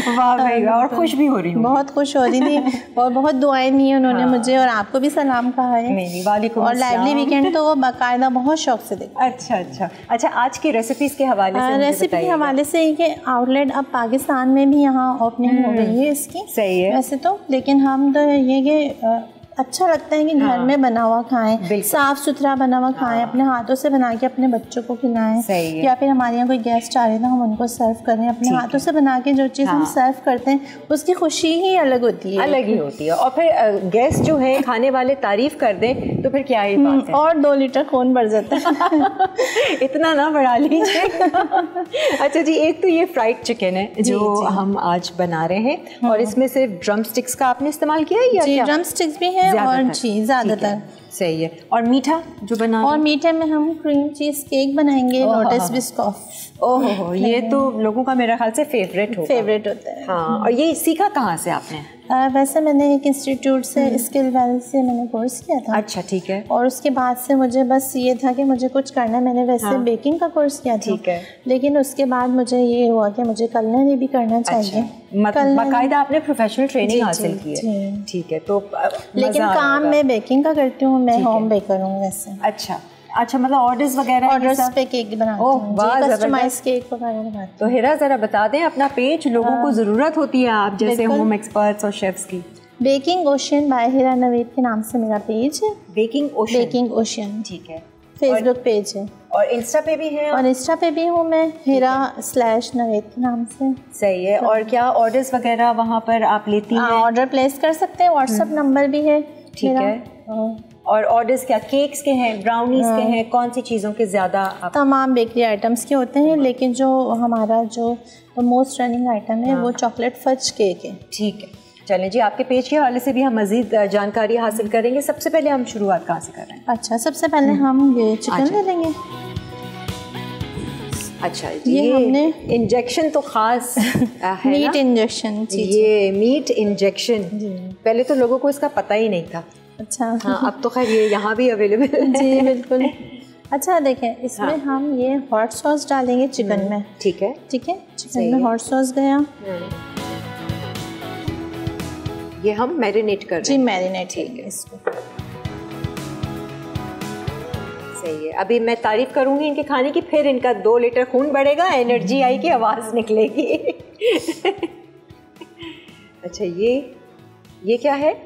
वाह भाई, और खुश भी हो रही हूँ। बहुत खुश हो रही थी, और बहुत दुआएं दी उन्होंने मुझे, और आपको भी सलाम कहा है। नहीं, वालेकुम और लाइवली वीकेंड तो वो बाकायदा बहुत शौक से देखा। अच्छा, आज की रेसिपीज़ के हवाले से रेसिपी के हवाले से कि आउटलेट अब पाकिस्तान में भी यहाँ ओपनिंग हो गई है इसकी। सही है वैसे तो, लेकिन हम तो ये कि अच्छा लगता है कि घर में बना हुआ खाएं, साफ सुथरा बना हुआ खाएं, अपने हाथों से बना के अपने बच्चों को खिलाएं, या फिर हमारे यहाँ कोई गेस्ट आ रहे हैं तो हम उनको सर्व करें अपने हाथों से बना के। जो चीज़ हम सर्व करते हैं उसकी खुशी ही अलग होती है, अलग ही होती है। और फिर गेस्ट जो है खाने वाले तारीफ कर दें तो फिर क्या ही बात है, और 2 लीटर खून बढ़ जाता है। इतना ना बढ़ा लीजिए। अच्छा जी, एक तो ये फ्राइड चिकन है जो हम आज बना रहे हैं, और इसमें सिर्फ ड्रम स्टिक्स का आपने इस्तेमाल किया है या ड्रम स्टिक्स भी है? और जी, ज़्यादातर। सही है। और मीठा जो बना, और मीठे में हम क्रीम चीज़ केक बनाएंगे, लोटस बिस्कॉफ। ओहो, ये तो लोगों का मेरा ख्याल से फेवरेट होता है। हाँ, और ये सीखा कहाँ से आपने? वैसे मैंने एक इंस्टीट्यूट से, स्किल वैली से मैंने कोर्स किया था। अच्छा, ठीक है। और उसके बाद से मुझे बस ये था कि मुझे कुछ करना है। मैंने वैसे बेकिंग का कोर्स किया था, ठीक है, लेकिन उसके बाद मुझे ये हुआ कि मुझे कुलिनरी भी करना चाहिए। बाकायदा आपने प्रोफेशनल ट्रेनिंग हासिल की है? ठीक है। तो लेकिन काम मैं बेकिंग का करती हूँ, मैं होम बेकर हूँ वैसे। अच्छा अच्छा, मतलब ऑर्डर्स वगैरह, ऑर्डर्स पे केक बनाती हूँ, कस्टमाइज केक वगैरह बनाती हूँ। तो हिरा ज़रा बता दें अपना पेज, लोगों को ज़रूरत होती है आप जैसे होम एक्सपर्ट्स और शेफ्स की। बेकिंग ओशन बाय हिरा नवेद के नाम से मेरा पेज है। बेकिंग ओशन, ठीक है। फेसबुक पेज है और इंस्टा पे भी है? और इंस्टा पे भी हूँ मैं, हिरा/नवेद के नाम से। सही है। और क्या ऑर्डर्स वगैरह वहाँ पर आप लेती हैं? ऑर्डर प्लेस कर सकते हैं, व्हाट्सएप नंबर भी है। ठीक है। और ऑर्डर्स क्या केक्स के हैं, ब्राउनीज के हैं, कौन सी चीज़ों के ज़्यादा आप? तमाम बेकरी आइटम्स के होते हैं, लेकिन जो हमारा जो मोस्ट रनिंग आइटम है वो चॉकलेट फज केक है। ठीक है, चलें जी, आपके पेज के हवाले से भी हम मज़ीद जानकारी हासिल करेंगे। सबसे पहले हम शुरुआत कहाँ से कर रहे हैं? अच्छा, सबसे पहले हम ये चिकन ले लेंगे। अच्छा, ये हमने इंजेक्शन तो ख़ास मीट इंजेक्शन। ये मीट इंजेक्शन, पहले तो लोगों को इसका पता ही नहीं था। अच्छा हाँ, अब तो खैर ये यहाँ भी अवेलेबल है। जी बिल्कुल। अच्छा देखें, इसमें हम ये हॉट सॉस डालेंगे चिकन में। ठीक है, ठीक है, चिकन में हॉट सॉस गया, ये हम मैरिनेट कर रहे हैं। जी मैरिनेट, ठीक है इसको। सही है। अभी मैं तारीफ करूंगी इनके खाने की, फिर इनका 2 लीटर खून बढ़ेगा, एनर्जी आएगी, आवाज़ निकलेगी। अच्छा, ये क्या है?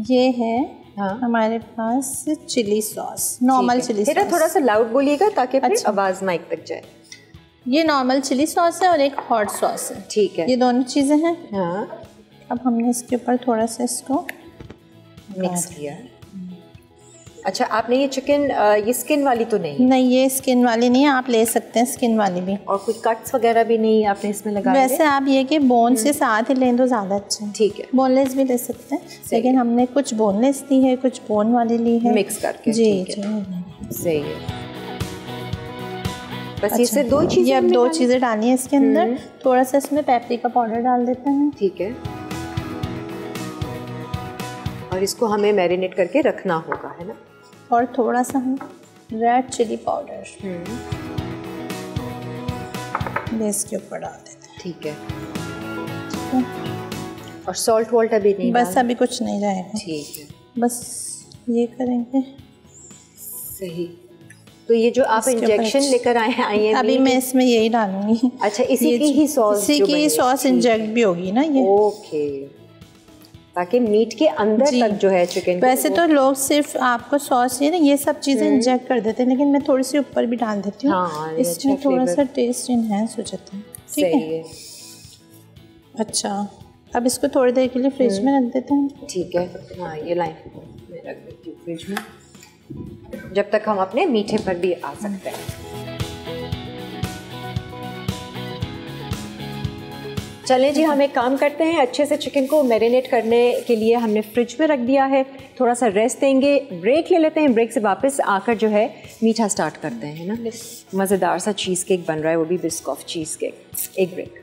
ये है हमारे पास chilli sauce, normal chilli sauce. थोड़ा सा लाउड बोलिएगा ताकि फिर आवाज़ माइक तक जाए। ये नॉर्मल चिली सॉस है और एक हॉट सॉस है। ठीक है, ये दोनों चीज़ें हैं। हाँ, अब हमने इसके ऊपर थोड़ा सा इसको मिक्स किया। अच्छा, आपने ये चिकन ये स्किन वाली तो नहीं? नहीं, ये स्किन वाली नहीं है, आप ले सकते हैं स्किन वाली भी। और कुछ कट्स वगैरह भी नहीं आपने इसमें लगाए? वैसे आप ये कि बोन से साथ ही लें तो ज़्यादा अच्छा है। ठीक है, बोनलेस भी ले सकते हैं, लेकिन हमने कुछ बोनलेस ली है, कुछ बोन वाली ली है, मिक्स करके। जी सही है। बस ये सिर्फ 2 चीज़ें? ये अब 2 चीज़ें डाली हैं इसके अंदर। थोड़ा सा इसमें पेपरिका पाउडर डाल देते हैं। ठीक है, और इसको हमें मैरिनेट करके रखना होगा, है ना? और थोड़ा सा हम रेड चिली पाउडर बेस के ऊपर डाल देते हैं। ठीक है, और सॉल्ट वॉल्ट अभी नहीं? बस अभी कुछ नहीं जाएगा। ठीक है, बस ये करेंगे। सही। तो ये जो आप इंजेक्शन लेकर आए हैं अभी मैं इसमें यही डालूंगी। अच्छा, इसी की ही सॉस? इसी की सॉस इंजेक्ट भी होगी ना ये। ओके, ताकि मीट के अंदर तक जो है चिकन। वैसे तो लोग सिर्फ आपको सॉस ये सब चीज़ें इंजेक्ट कर देते हैं, लेकिन मैं थोड़ी सी ऊपर भी डाल देती हूँ। हाँ, इसमें थोड़ा सा टेस्ट इनहेंस हो जाता है। ठीक है। अच्छा, अब इसको थोड़ी देर के लिए फ्रिज में रख देते हैं। ठीक है, हाँ, ये लाइन मैं रख देती हूँ फ्रिज में, जब तक हम अपने मीठे पर भी आ सकते हैं। चलें जी, हम एक काम करते हैं, अच्छे से चिकन को मैरिनेट करने के लिए हमने फ्रिज में रख दिया है, थोड़ा सा रेस्ट देंगे, ब्रेक ले लेते हैं। ब्रेक से वापस आकर जो है मीठा स्टार्ट करते हैं, है ना? मज़ेदार सा चीज़ केक बन रहा है, वो भी बिस्कॉफ चीज़ केक। एक ब्रेक।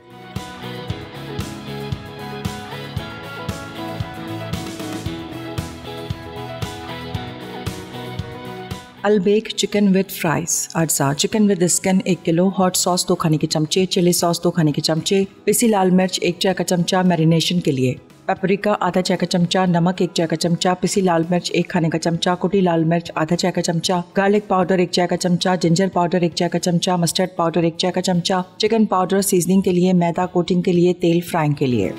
Albaik chicken with fries. अरसा chicken with skin 1 kilo, hot sauce 2 खाने के चमचे, चिली सॉस 2 खाने के चमचे, पिसी लाल मिर्च 1 चाय का चमचा मैरिनेशन के लिए, पेपरिका आधा चाय का चमचा, नमक 1 चाय का चमचा, पिसी लाल मिर्च 1 खाने का चमचा, कुटी लाल मिर्च आधा चाय का चमचा, गार्लिक पाउडर 1 चाय का चमचा, जिंजर पाउडर 1 चाय का चमचा, मस्टर्ड पाउडर 1 चाय का चमचा, चिकन पाउडर सीजनिंग के लिए, मैदा कोटिंग के लिए, तेल फ्राइंग के लिए।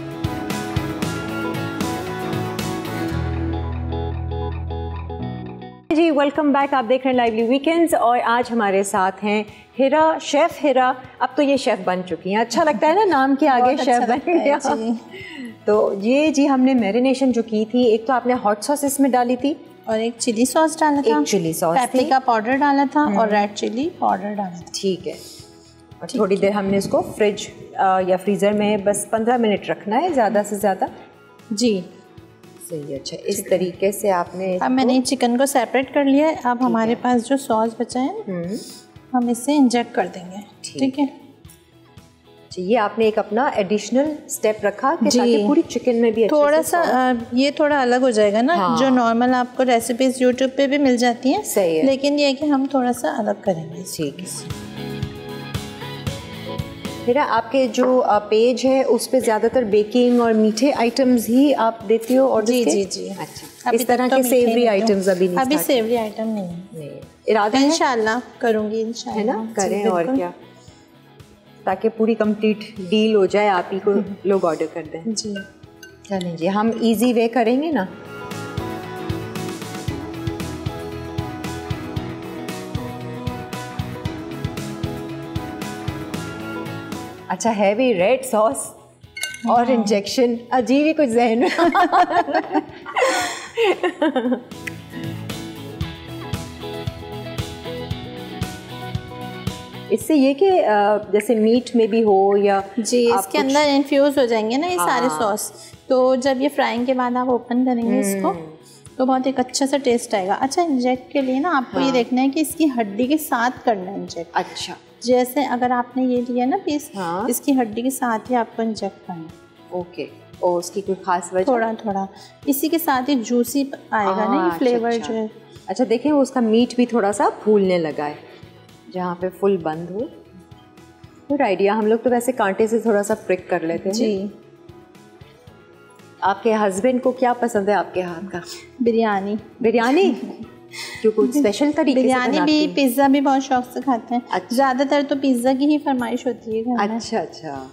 जी, वेलकम बैक। आप देख रहे हैं लाइवली वीकेंड्स और आज हमारे साथ हैं हिरा, शेफ़ हिरा। अब तो ये शेफ़ बन चुकी हैं, अच्छा लगता है ना नाम के आगे शेफ़ बन गया। तो ये जी हमने मैरिनेशन जो की थी, एक तो आपने हॉट सॉस इसमें डाली थी और एक चिली सॉस डाला था, एक चिली सॉस, पेपरिका पाउडर डाला था और रेड चिली पाउडर डाला था। ठीक है, और थोड़ी देर हमने इसको फ्रिज या फ्रीज़र में बस 15 मिनट रखना है ज़्यादा से ज़्यादा। जी सही। अच्छा, इस तरीके से आपने अब मैंने चिकन को सेपरेट कर लिया है। अब हमारे पास जो सॉस बचा है हम इसे इंजेक्ट कर देंगे। ठीक है, ये आपने एक अपना एडिशनल स्टेप रखा कि ताकि पूरी चिकन में भी थोड़ा सा ये थोड़ा अलग हो जाएगा ना। हाँ। जो नॉर्मल आपको रेसिपीज यूट्यूब पे भी मिल जाती हैं, सही है, लेकिन ये है कि हम थोड़ा सा अलग करेंगे। ठीक है। मेरा आपके जो पेज है उस पे ज़्यादातर बेकिंग और मीठे आइटम्स ही आप देती हो और जी जी जी। अच्छा, इस तरह के सेवरी आइटम्स अभी नहीं? अभी सेवरी आइटम नहीं। इरादा है इंशाल्लाह करूँगी, इंशाल्लाह, है ना, करें और क्या, ताकि पूरी कंप्लीट डील हो जाए, आप ही को लोग ऑर्डर कर दें जी। चलें जी, हम इजी वे करेंगे ना। अच्छा, हैवी रेड सॉस और इंजेक्शन, अजीब ही कुछ जहन में। इससे ये कि जैसे मीट में भी हो या जी, इसके अंदर इन्फ्यूज हो जाएंगे ना ये सारे सॉस, तो जब ये फ्राइंग के बाद आप ओपन करेंगे इसको तो बहुत एक अच्छा सा टेस्ट आएगा। अच्छा, इंजेक्ट के लिए ना आपको ये देखना है कि इसकी हड्डी के साथ करना है इंजेक्ट। अच्छा, जैसे अगर आपने ये लिया ना पीस, इसकी हड्डी के साथ ही आपको इंजेक्ट करना है। ओके, और उसकी कोई खास वजह? थोड़ा थोड़ा इसी के साथ ही जूसी आएगा ना ये फ्लेवर जो है। अच्छा, देखें उसका मीट भी थोड़ा सा फूलने लगा है, जहाँ पे फुल बंद हो। Good idea. हम लोग तो वैसे कांटे से थोड़ा सा प्रिक कर लेते हैं जी। आपके हस्बैंड को क्या पसंद है आपके हाथ का? बिरयानी। बिरयानी जो कुछ स्पेशल तरीके बिरयानी से भी, पिज्ज़ा भी बहुत शौक से खाते हैं। अच्छा। ज़्यादातर तो पिज्ज़ा की ही फरमाइश होती है घर में। अच्छा अच्छा।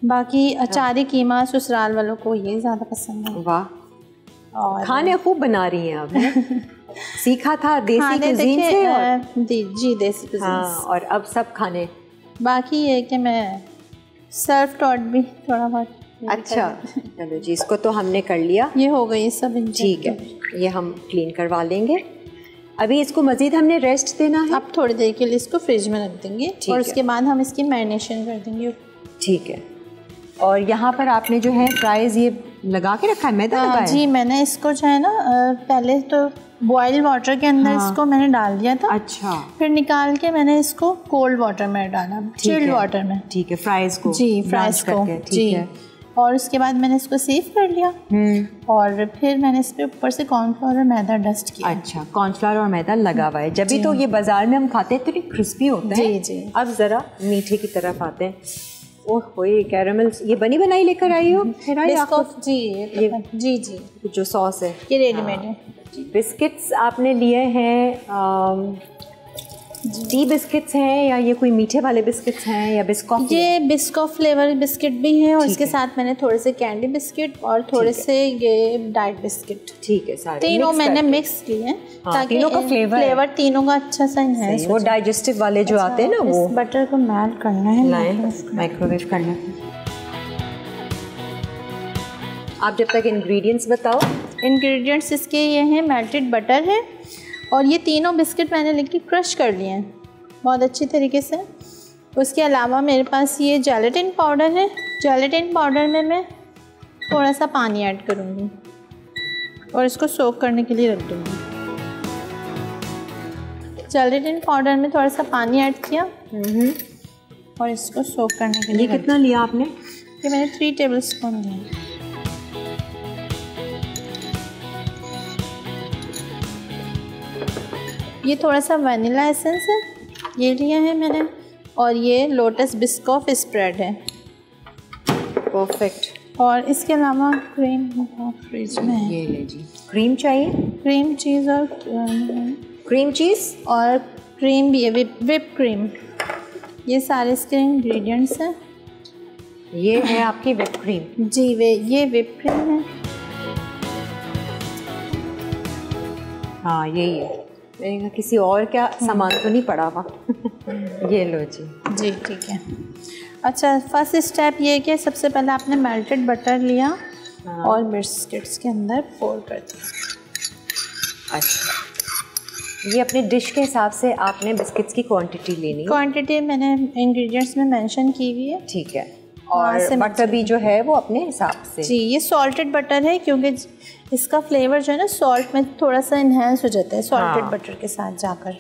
बाकी अचारी कीमा ससुराल वालों को ये ज़्यादा पसंद है। वाह, और खाने खूब बना रही हैं आप। सीखा था देसी कुजीन से? और जी देसी कुजीन। हाँ, और अब सब खाने। बाकी ये कि मैं सर्फ टॉट भी थोड़ा बहुत। अच्छा, चलो जी, इसको तो हमने कर लिया, ये हो गई सब। ठीक है, ये हम क्लीन करवा लेंगे। अभी इसको मज़ीद हमने रेस्ट देना है? अब थोड़ी देर के लिए इसको फ्रिज में रख देंगे और उसके बाद हम इसकी मैरिनेशन कर देंगे। ठीक है। और यहाँ पर आपने जो है फ्राइज़ ये लगा के रखा है, मैदा लगाया? जी, मैंने इसको जो है ना पहले तो बॉयल वाटर के अंदर इसको मैंने डाल दिया था। अच्छा। फिर निकाल के मैंने इसको कोल्ड वाटर में डाला, चिल्ड वाटर में। ठीक है, फ्राइज़ को? जी, फ्राइज़ को। जी, और उसके बाद मैंने इसको सेव कर लिया और फिर मैंने इस पे ऊपर से कॉर्नफ्लोर और मैदा डस्ट किया। अच्छा, कॉर्नफ्लोर और मैदा लगा हुआ है, जब भी तो ये बाजार में हम खाते हैं तो ये क्रिस्पी होता है। जी जी। अब ज़रा मीठे की तरफ आते हैं। ओह, ये कैरामल, ये बनी बनाई लेकर आई हो? जी जी जी, जो सॉस है ये रेडीमेड है। बिस्किट्स आपने लिए हैं, टी बिस्किट्स हैं या ये कोई मीठे वाले बिस्किट्स हैं या बिस्कॉफ? ये बिस्कॉफ फ्लेवर बिस्किट भी हैं और इसके साथ मैंने थोड़े से कैंडी बिस्किट और थोड़े से ये डाइट बिस्किट। ठीक है, सारे तीनों मैंने मिक्स किए हैं ताकि तीनों का फ्लेवर तीनों का अच्छा सा इनहैंस हो। वो डाइजेस्टिव वाले जो आते हैं ना, वो बटर को मेल्ट करना है, माइक्रोवेव करना है। आप जब तक इंग्रेडिएंट्स बताओ। इंग्रेडिएंट्स इसके ये हैं, मेल्टेड बटर है और ये तीनों बिस्किट मैंने लेके क्रश कर लिए हैं बहुत अच्छी तरीके से। उसके अलावा मेरे पास ये जेलेटिन पाउडर है। जेलेटिन पाउडर में मैं थोड़ा सा पानी ऐड करूँगी और इसको सोक करने के लिए रख दूँगी। जेलेटिन पाउडर में थोड़ा सा पानी ऐड किया और इसको सोक करने के लिए। कितना लिया आपने? ये मैंने 3 टेबल स्पून लिया। ये थोड़ा सा वनीला एसेंस है, ये लिया है मैंने, और ये लोटस बिस्कॉफ स्प्रेड है। परफेक्ट। और इसके अलावा क्रीम फ्रिज में है। ये ले जी। क्रीम चाहिए? क्रीम चीज़ और क्रीम चीज़ और क्रीम भी है, विप क्रीम। ये सारे इसके इंग्रेडिएंट्स हैं। ये है आपकी विप क्रीम? जी, ये विप क्रीम है। हाँ, यही है। मैंने किसी और क्या सामान तो नहीं पड़ा हुआ। ये लो जी। जी ठीक है। अच्छा, फर्स्ट स्टेप ये है कि सबसे पहले आपने मेल्टेड बटर लिया और बिस्किट्स के अंदर फोल्ड कर दिया। अच्छा, ये अपने डिश के हिसाब से आपने बिस्किट्स की क्वांटिटी लेनी है? क्वांटिटी मैंने इंग्रेडिएंट्स में मेंशन की हुई है। ठीक है। और बटर भी जो है वो अपने हिसाब से? जी, ये सॉल्टेड बटर है क्योंकि इसका फ्लेवर जो है ना सॉल्ट में थोड़ा सा इन्हेंस हो जाता है सॉल्टेड बटर के साथ जाकर,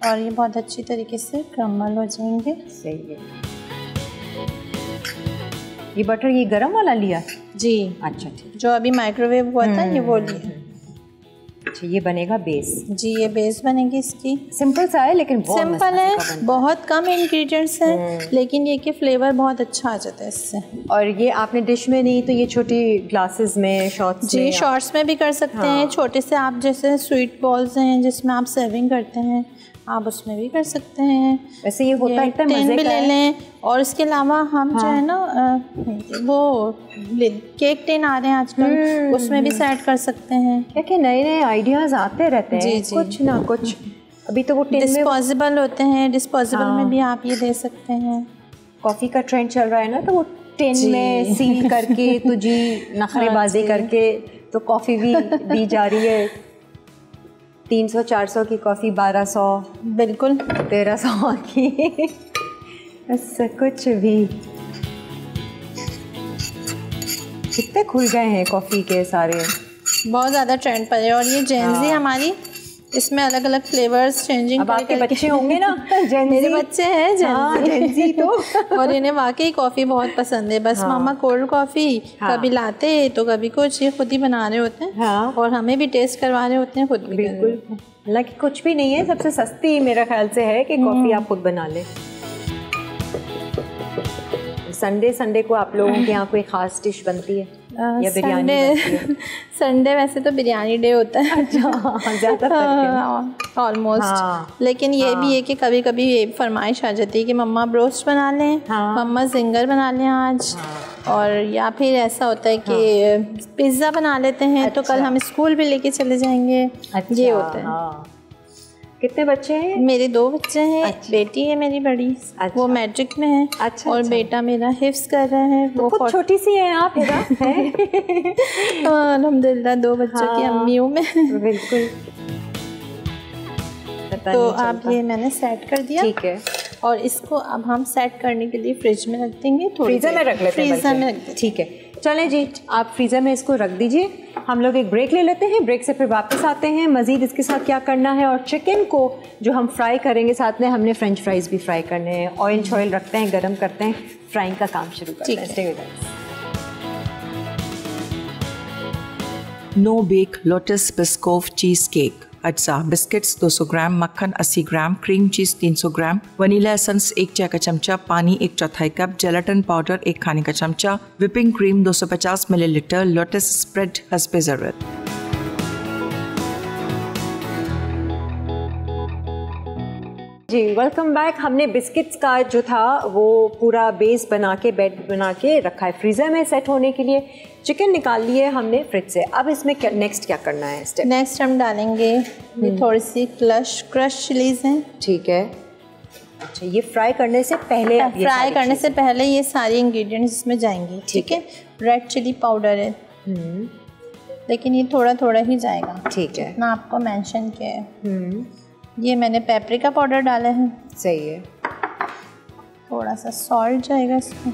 और ये बहुत अच्छी तरीके से क्रम्बल हो जाएंगे। सही है। ये बटर ये गरम वाला लिया? जी। अच्छा ठीक। जो अभी माइक्रोवेव हुआ था ये वो लिया। अच्छा, ये बनेगा बेस। जी, ये बेस बनेगी इसकी। सिंपल सा है लेकिन बहुत सिंपल है, बहुत कम इंग्रेडिएंट्स हैं, लेकिन ये कि फ्लेवर बहुत अच्छा आ जाता है इससे। और ये आपने डिश में नहीं तो ये छोटी ग्लासेस में, शॉट्स जी में, शॉट्स में भी कर सकते हैं। छोटे से आप जैसे स्वीट बॉल्स हैं जिसमें आप सर्विंग करते हैं, आप उसमें भी कर सकते हैं। वैसे ये होता है टिन भी ले लें। और इसके अलावा हम जो है ना वो केक टिन आ रहे हैं आजकल, उसमें भी सेट कर सकते हैं। देखिए नए नए आइडियाज़ आते रहते हैं। जी, कुछ ना कुछ। अभी तो वो टिन डिस्पोजेबल होते हैं, डिस्पोजेबल में भी आप ये दे सकते हैं। कॉफ़ी का ट्रेंड चल रहा है ना, तो वो टिन में सील करके तो जी नखरेबाजी करके तो कॉफ़ी भी दी जा रही है। 300-400 की कॉफ़ी 1200, बिल्कुल 1300 की। ऐसा कुछ भी। कितने खुल गए हैं कॉफ़ी के सारे, बहुत ज़्यादा ट्रेंड पर है। और ये जेंजी हमारी, इसमें अलग अलग फ्लेवर्स चेंजिंग। अब आपके बच्चे होंगे ना मेरे बच्चे हैं जेंजी तो और इन्हें वाकई कॉफ़ी बहुत पसंद है। बस मामा कोल्ड कॉफ़ी कभी लाते तो कभी कुछ, ये खुद ही बना रहे होते हैं और हमें भी टेस्ट करवा रहे होते हैं खुद भी। बिल्कुल, हालांकि कुछ भी नहीं है, सबसे सस्ती मेरा ख्याल से है कि कॉफ़ी आप खुद बना लें। संडे को आप लोगों के यहाँ कोई ख़ास डिश बनती है या बिरयानी बनती है? संडे वैसे तो बिरयानी डे होता है। ज़्यादा ऑलमोस्ट। लेकिन ये भी है कि कभी कभी ये फरमाइश आ जाती है कि मम्मा ब्रोस्ट बना लें, मम्मा जिंगर बना लें आज। और या फिर ऐसा होता है कि पिज़्ज़ा बना लेते हैं, तो कल हम स्कूल भी लेके चले जाएंगे। ये होता है। कितने बच्चे हैं? मेरे 2 बच्चे हैं। बेटी है मेरी बड़ी, वो मैट्रिक में है। और बेटा मेरा हिफ्स कर रहा है। वो खुद छोटी सी है आप है? अल्हम्दुलिल्लाह 2 बच्चों की अम्मी हूँ मैं। बिल्कुल। तो आप ये मैंने सेट कर दिया। ठीक है। और इसको अब हम सेट करने के लिए फ्रिज में रख देंगे। फ्रीज़र में रख लेते हैं। फ्रीज़र में रख देंगे। ठीक है, चलें जी, आप फ्रीज़र में इसको रख दीजिए। हम लोग एक ब्रेक ले लेते हैं, ब्रेक से फिर वापस आते हैं। मज़ीद इसके साथ क्या करना है, और चिकन को जो हम फ्राई करेंगे, साथ में हमने फ्रेंच फ्राइज़ भी फ्राई करने हैं। ऑयल शॉयल रखते हैं, गरम करते हैं, फ्राइंग का काम शुरू करते हैं। Stay with us. No bake lotus Biscoff cheese cake. अज्जा बिस्किट्स 200 ग्राम, मक्खन 80 gram, cream cheese 300 gram, vanilla essence 1 चाय का चमचा, पानी 1/4 कप, जेलाटिन पाउडर 1 खाने का चमचा, whipping cream 250 millilitre, lotus spread हस्बे ज़रूरत। जी, वेलकम बैक। हमने बिस्किट्स का जो था वो पूरा बेस बना के, बैट बना के रखा है फ्रीज़र में सेट होने के लिए। चिकन निकाल लिए हमने फ्रिज से। अब इसमें क्या नेक्स्ट क्या करना है स्टेप? नेक्स्ट हम डालेंगे ये थोड़ी सी क्रश चिलीज़ हैं। ठीक है। अच्छा, ये फ्राई करने से पहले, फ्राई करने से पहले ये सारी इंग्रेडिएंट्स इसमें जाएंगी। ठीक है। रेड चिली पाउडर है, लेकिन ये थोड़ा थोड़ा ही जाएगा। ठीक है, ना आपको मेंशन किया है। ये मैंने पेपरिका पाउडर डाला है। सही है। थोड़ा सा सॉल्ट जाएगा इसमें।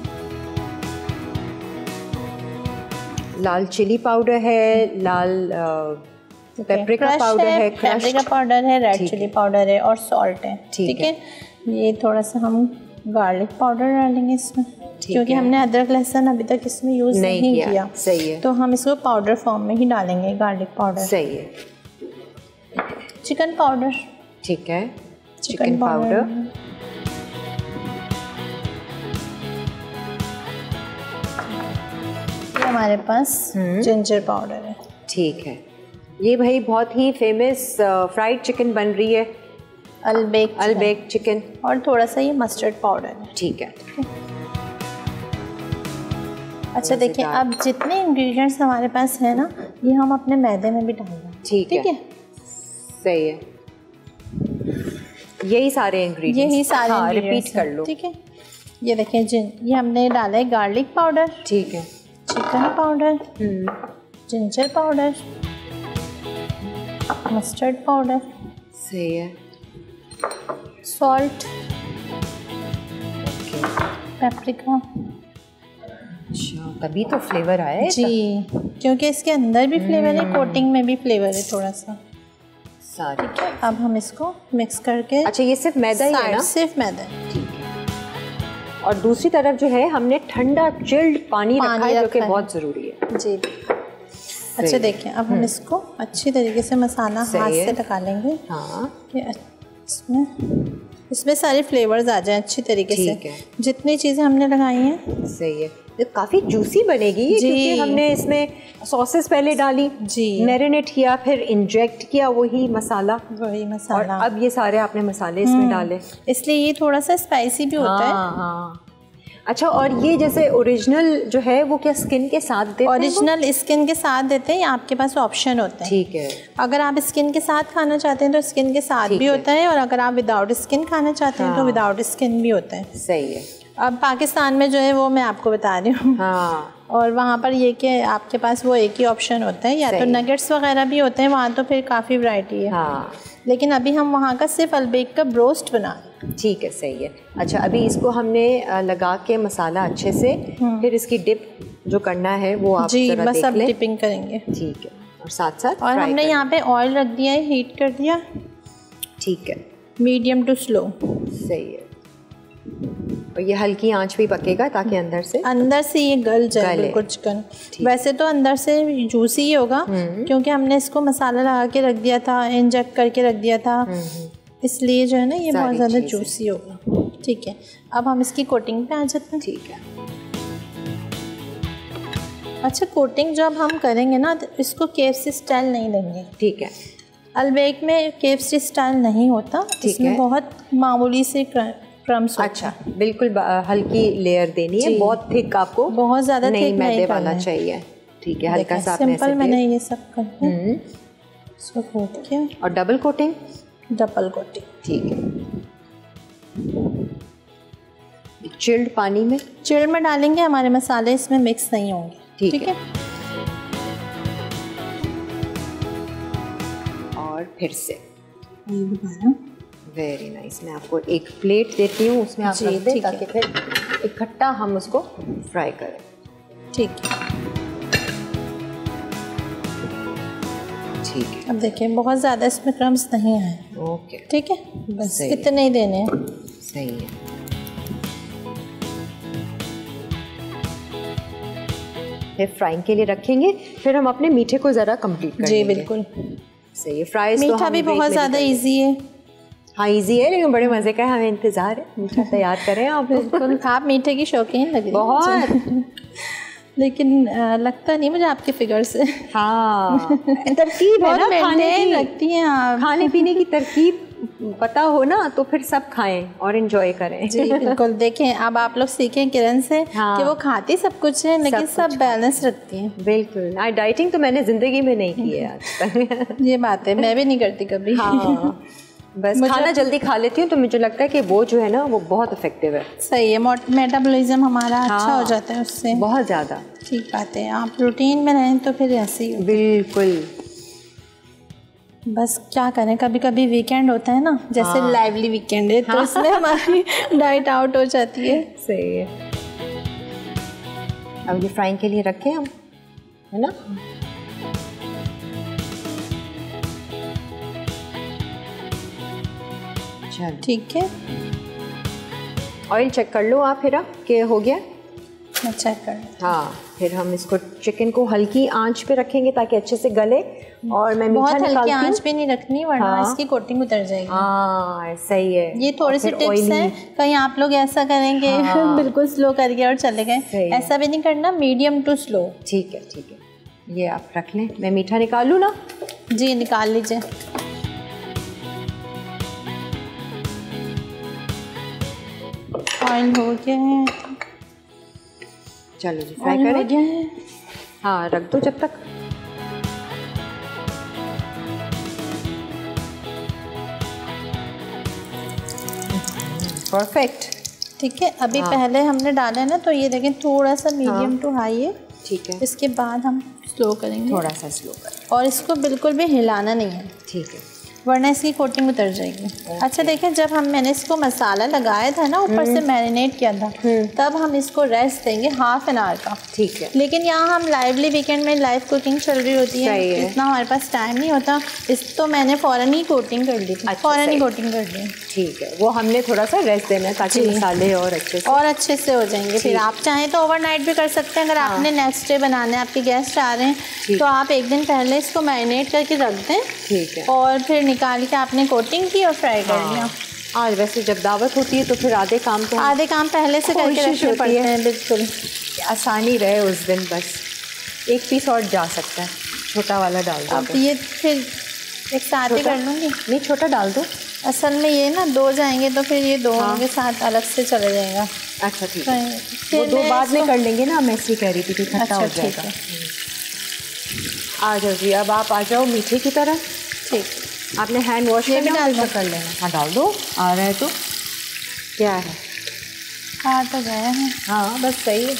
लाल चिली पाउडर है, लाल पेपरिका पाउडर है, पेपरिका पाउडर है, रेड चिली पाउडर है और सॉल्ट है। ठीक है। ये थोड़ा सा हम गार्लिक पाउडर डालेंगे इसमें, क्योंकि हमने अदरक लहसुन अभी तक इसमें यूज़ नहीं किया। सही है। तो हम इसको पाउडर फॉर्म में ही डालेंगे, गार्लिक पाउडर। सही है। Chicken powder. ठीक है, चिकन पाउडर। ये हमारे पास जिंजर पाउडर है। ठीक है। ये भाई बहुत ही फेमस फ्राइड चिकन बन रही है, अलबेक चिकन। और थोड़ा सा ये मस्टर्ड पाउडर है। ठीक है। अच्छा देखिए, अब जितने इंग्रेडिएंट्स हमारे पास है ना, ये हम अपने मैदे में भी डालेंगे। ठीक है। सही है। यही सारे इंग्रेडिएंट्स, रिपीट कर लो। ठीक है। ये देखिए, ये हमने डाला है गार्लिक पाउडर। ठीक है। Chicken powder, ginger powder, mustard powder. सही है। Salt, paprika. अच्छा, तभी तो फ्लेवर आया है। जी, क्योंकि इसके अंदर भी फ्लेवर है, कोटिंग में भी फ्लेवर है थोड़ा सा। सारी। ठीक है। अब हम इसको मिक्स करके। अच्छा, ये सिर्फ मैदा ही है ना? सिर्फ मैदा। ठीक है। और दूसरी तरफ जो है हमने ठंडा चिल्ड पानी रखा है, जो कि बहुत ज़रूरी है। जी। अच्छा देखिए, अब हम इसको अच्छी तरीके से मसाला हाथ से लगा लेंगे। हाँ, इसमें सारे फ्लेवर्स आ जाएं अच्छी तरीके से, जितनी चीज़ें हमने लगाई हैं। सही है, तो काफ़ी जूसी बनेगी ये, क्योंकि हमने इसमें सॉसेस पहले डाली जी, मैरिनेट किया, फिर इंजेक्ट किया वही मसाला, और अब ये सारे आपने मसाले इसमें डाले, इसलिए ये थोड़ा सा स्पाइसी भी होता है। हाँ। अच्छा, और ये जैसे ओरिजिनल जो है वो क्या स्किन के साथ देते हैं? ओरिजिनल स्किन के साथ देते हैं, या आपके पास ऑप्शन होता है। ठीक है, अगर आप स्किन के साथ खाना चाहते हैं तो स्किन के साथ भी होता है, और अगर आप विदाउट स्किन खाना चाहते हैं तो विदाउट स्किन भी होता है। सही है। अब पाकिस्तान में जो है वो मैं आपको बता रही हूँ। हाँ। और वहाँ पर ये कि आपके पास वो एक ही ऑप्शन होता है, या तो नगेट्स वगैरह भी होते हैं, वहाँ तो फिर काफ़ी वैरायटी है। हाँ। लेकिन अभी हम वहाँ का सिर्फ अलबेक का ब्रोस्ट बना रहे हैं। ठीक है, सही है। अच्छा, अभी इसको हमने लगा के मसाला अच्छे से, फिर इसकी डिप जो करना है वो आप जी बस अब डिपिंग करेंगे। ठीक है, और साथ साथ और हमने यहाँ पे ऑयल रख दिया है, हीट कर दिया। ठीक है, मीडियम टू स्लो। सही है, और ये हल्की आंच पे पकेगा ताकि अंदर से ये गल जाए बिल्कुल चिकन। वैसे तो अंदर से जूसी ही होगा, क्योंकि हमने इसको मसाला लगा के रख दिया था, इंजेक्ट करके रख दिया था, इसलिए जो है ना ये बहुत ज़्यादा जूसी होगा। ठीक है, अब हम इसकी कोटिंग पे आ जाते हैं। ठीक है। अच्छा, कोटिंग जब हम करेंगे ना तो इसको KFC स्टाइल नहीं देंगे। ठीक है, अलबेक में KFC स्टाइल नहीं होता, इसमें बहुत मामूली से क्रम्स। अच्छा, बिल्कुल हल्की लेयर देनी है, बहुत थिक आपको बहुत ज़्यादा नहीं मैदे वाला चाहिए। ठीक है, हल्का सा सिंपल मैंने ये सब करना है। इसको कोट किया, और डबल कोटिंग। ठीक है। चिल्ड पानी में, चिल्ड में डालेंगे, हमारे मसाले इसमें मिक्स नहीं होंगे। ठीक है। और फिर से वेरी नाइस। मैं आपको एक प्लेट देती हूँ, उसमें आप रख दें ताकि फिर इकट्ठा हम उसको फ्राई करें। ठीक है। ठीक है, अब देखिए बहुत ज़्यादा इसमें क्रम्स नहीं है। ओके, ठीक है, बस इतने ही देने हैं। सही है। फिर फ्राइंग के लिए रखेंगे, फिर हम अपने मीठे को ज़रा कंप्लीट करेंगे। जी बिल्कुल, सही है। फ्राइज मीठा भी बहुत ज़्यादा इजी है। हाँ, इजी है, लेकिन बड़े मज़े का है। हमें इंतज़ार है, मीठा तैयार करें आप। बिल्कुल, आप मीठे की शौकीन लग रही बहुत लेकिन लगता नहीं मुझे आपके फिगर से। हाँ, तरकीब है ना खाने की, लगती है आप। खाने पीने की तरकीब पता हो ना तो फिर सब खाएं और एंजॉय करें। जी बिल्कुल। देखें, अब आप लोग सीखें किरण से कि वो खाती सब कुछ है, लेकिन सब बैलेंस रखती हैं। बिल्कुल। डाइटिंग तो मैंने ज़िंदगी में नहीं की है आज तक। ये बात है, मैं भी नहीं करती कभी। हाँ, बस खाना जल्दी खा लेती हूँ, तो मुझे लगता है कि वो जो है ना वो बहुत इफेक्टिव है। सही है, मेटाबॉलिज्म हमारा अच्छा हो जाता है उससे, बहुत ज़्यादा। ठीक बात है। आप रूटीन में रहें तो फिर ऐसे ही। बिल्कुल। बस क्या करें, कभी कभी वीकेंड होता है ना, जैसे लाइवली वीकेंड है, तो इसमें हमारी डाइट आउट हो जाती है। सही है। अब ये फ्राइंग के लिए रखें हम, है ना? ठीक है। ऑयल चेक कर लो आप फिर कि हो गया। मैं चेक कर। हाँ, फिर हम इसको चिकन को हल्की आंच पे रखेंगे ताकि अच्छे से गले। और मैं मीठा बहुत हल्की आंच पे नहीं रखनी, वरना इसकी कोटिंग उतर जाएगी। हाँ, सही है। ये थोड़े से टिप्स हैं, कहीं आप लोग ऐसा करेंगे बिल्कुल स्लो करके और चले गए, ऐसा भी नहीं करना, मीडियम टू स्लो। ठीक है, ठीक है। ये आप रख लें, मैं मीठा निकाल लूँ ना? जी निकाल लीजिए। ऑयल हो गया है, चलो जी फ्राई करें। हाँ, रख दो जब तक। परफेक्ट। ठीक है, अभी पहले हमने डाला है ना, तो ये देखें थोड़ा सा मीडियम टू हाई है। ठीक है। इसके बाद हम स्लो करेंगे, थोड़ा सा स्लो करें, और इसको बिल्कुल भी हिलाना नहीं है। ठीक है। वरना इसकी कोटिंग उतर जाएगी। अच्छा देखिए, जब मैंने इसको मसाला लगाया था ना, ऊपर से मैरिनेट किया था, तब हम इसको रेस्ट देंगे हाफ एन आवर का। ठीक है। लेकिन यहाँ हम लाइवली वीकेंड में लाइव कुकिंग चल रही होती है, इतना हमारे पास टाइम नहीं होता, तो मैंने फ़ौरन ही कोटिंग कर दी थी। फ़ौरन ही कोटिंग कर दी। ठीक है, वो हमने थोड़ा सा रेस्ट देना है ताकि मसाले और अच्छे से हो जाएंगे। फिर आप चाहें तो ओवरनाइट भी कर सकते हैं। अगर आपने नेक्स्ट डे बनाना है, आपके गेस्ट आ रहे हैं, तो आप एक दिन पहले इसको मैरिनेट करके रख दें। ठीक है। और फिर निकाल के आपने कोटिंग की और फ्राई कर लिया। आज वैसे जब दावत होती है तो फिर आधे काम पहले से करके रखने पड़ते हैं। बिल्कुल आसानी रहे उस दिन, बस एक पीस और जा सकता है, छोटा वाला डाल दो। अब ये फिर एक साथ ही कर लूँगी। नहीं, छोटा डाल दो। असल में ये ना 2 जाएंगे तो फिर ये 2 के साथ अलग से चला जाएगा। अच्छा ठीक है, वो 2 बाद में कर लेंगे ना। मैं ऐसी कह रही थी कि खट्टा हो जाएगा। आ जाओ जी, अब आप आ जाओ मीठे की तरह। ठीक, आपने हैंड वॉश भी डाल कर लेना। हाँ डाल दो। आ रहा है तो क्या है, आ तो गया है। हाँ बस सही है।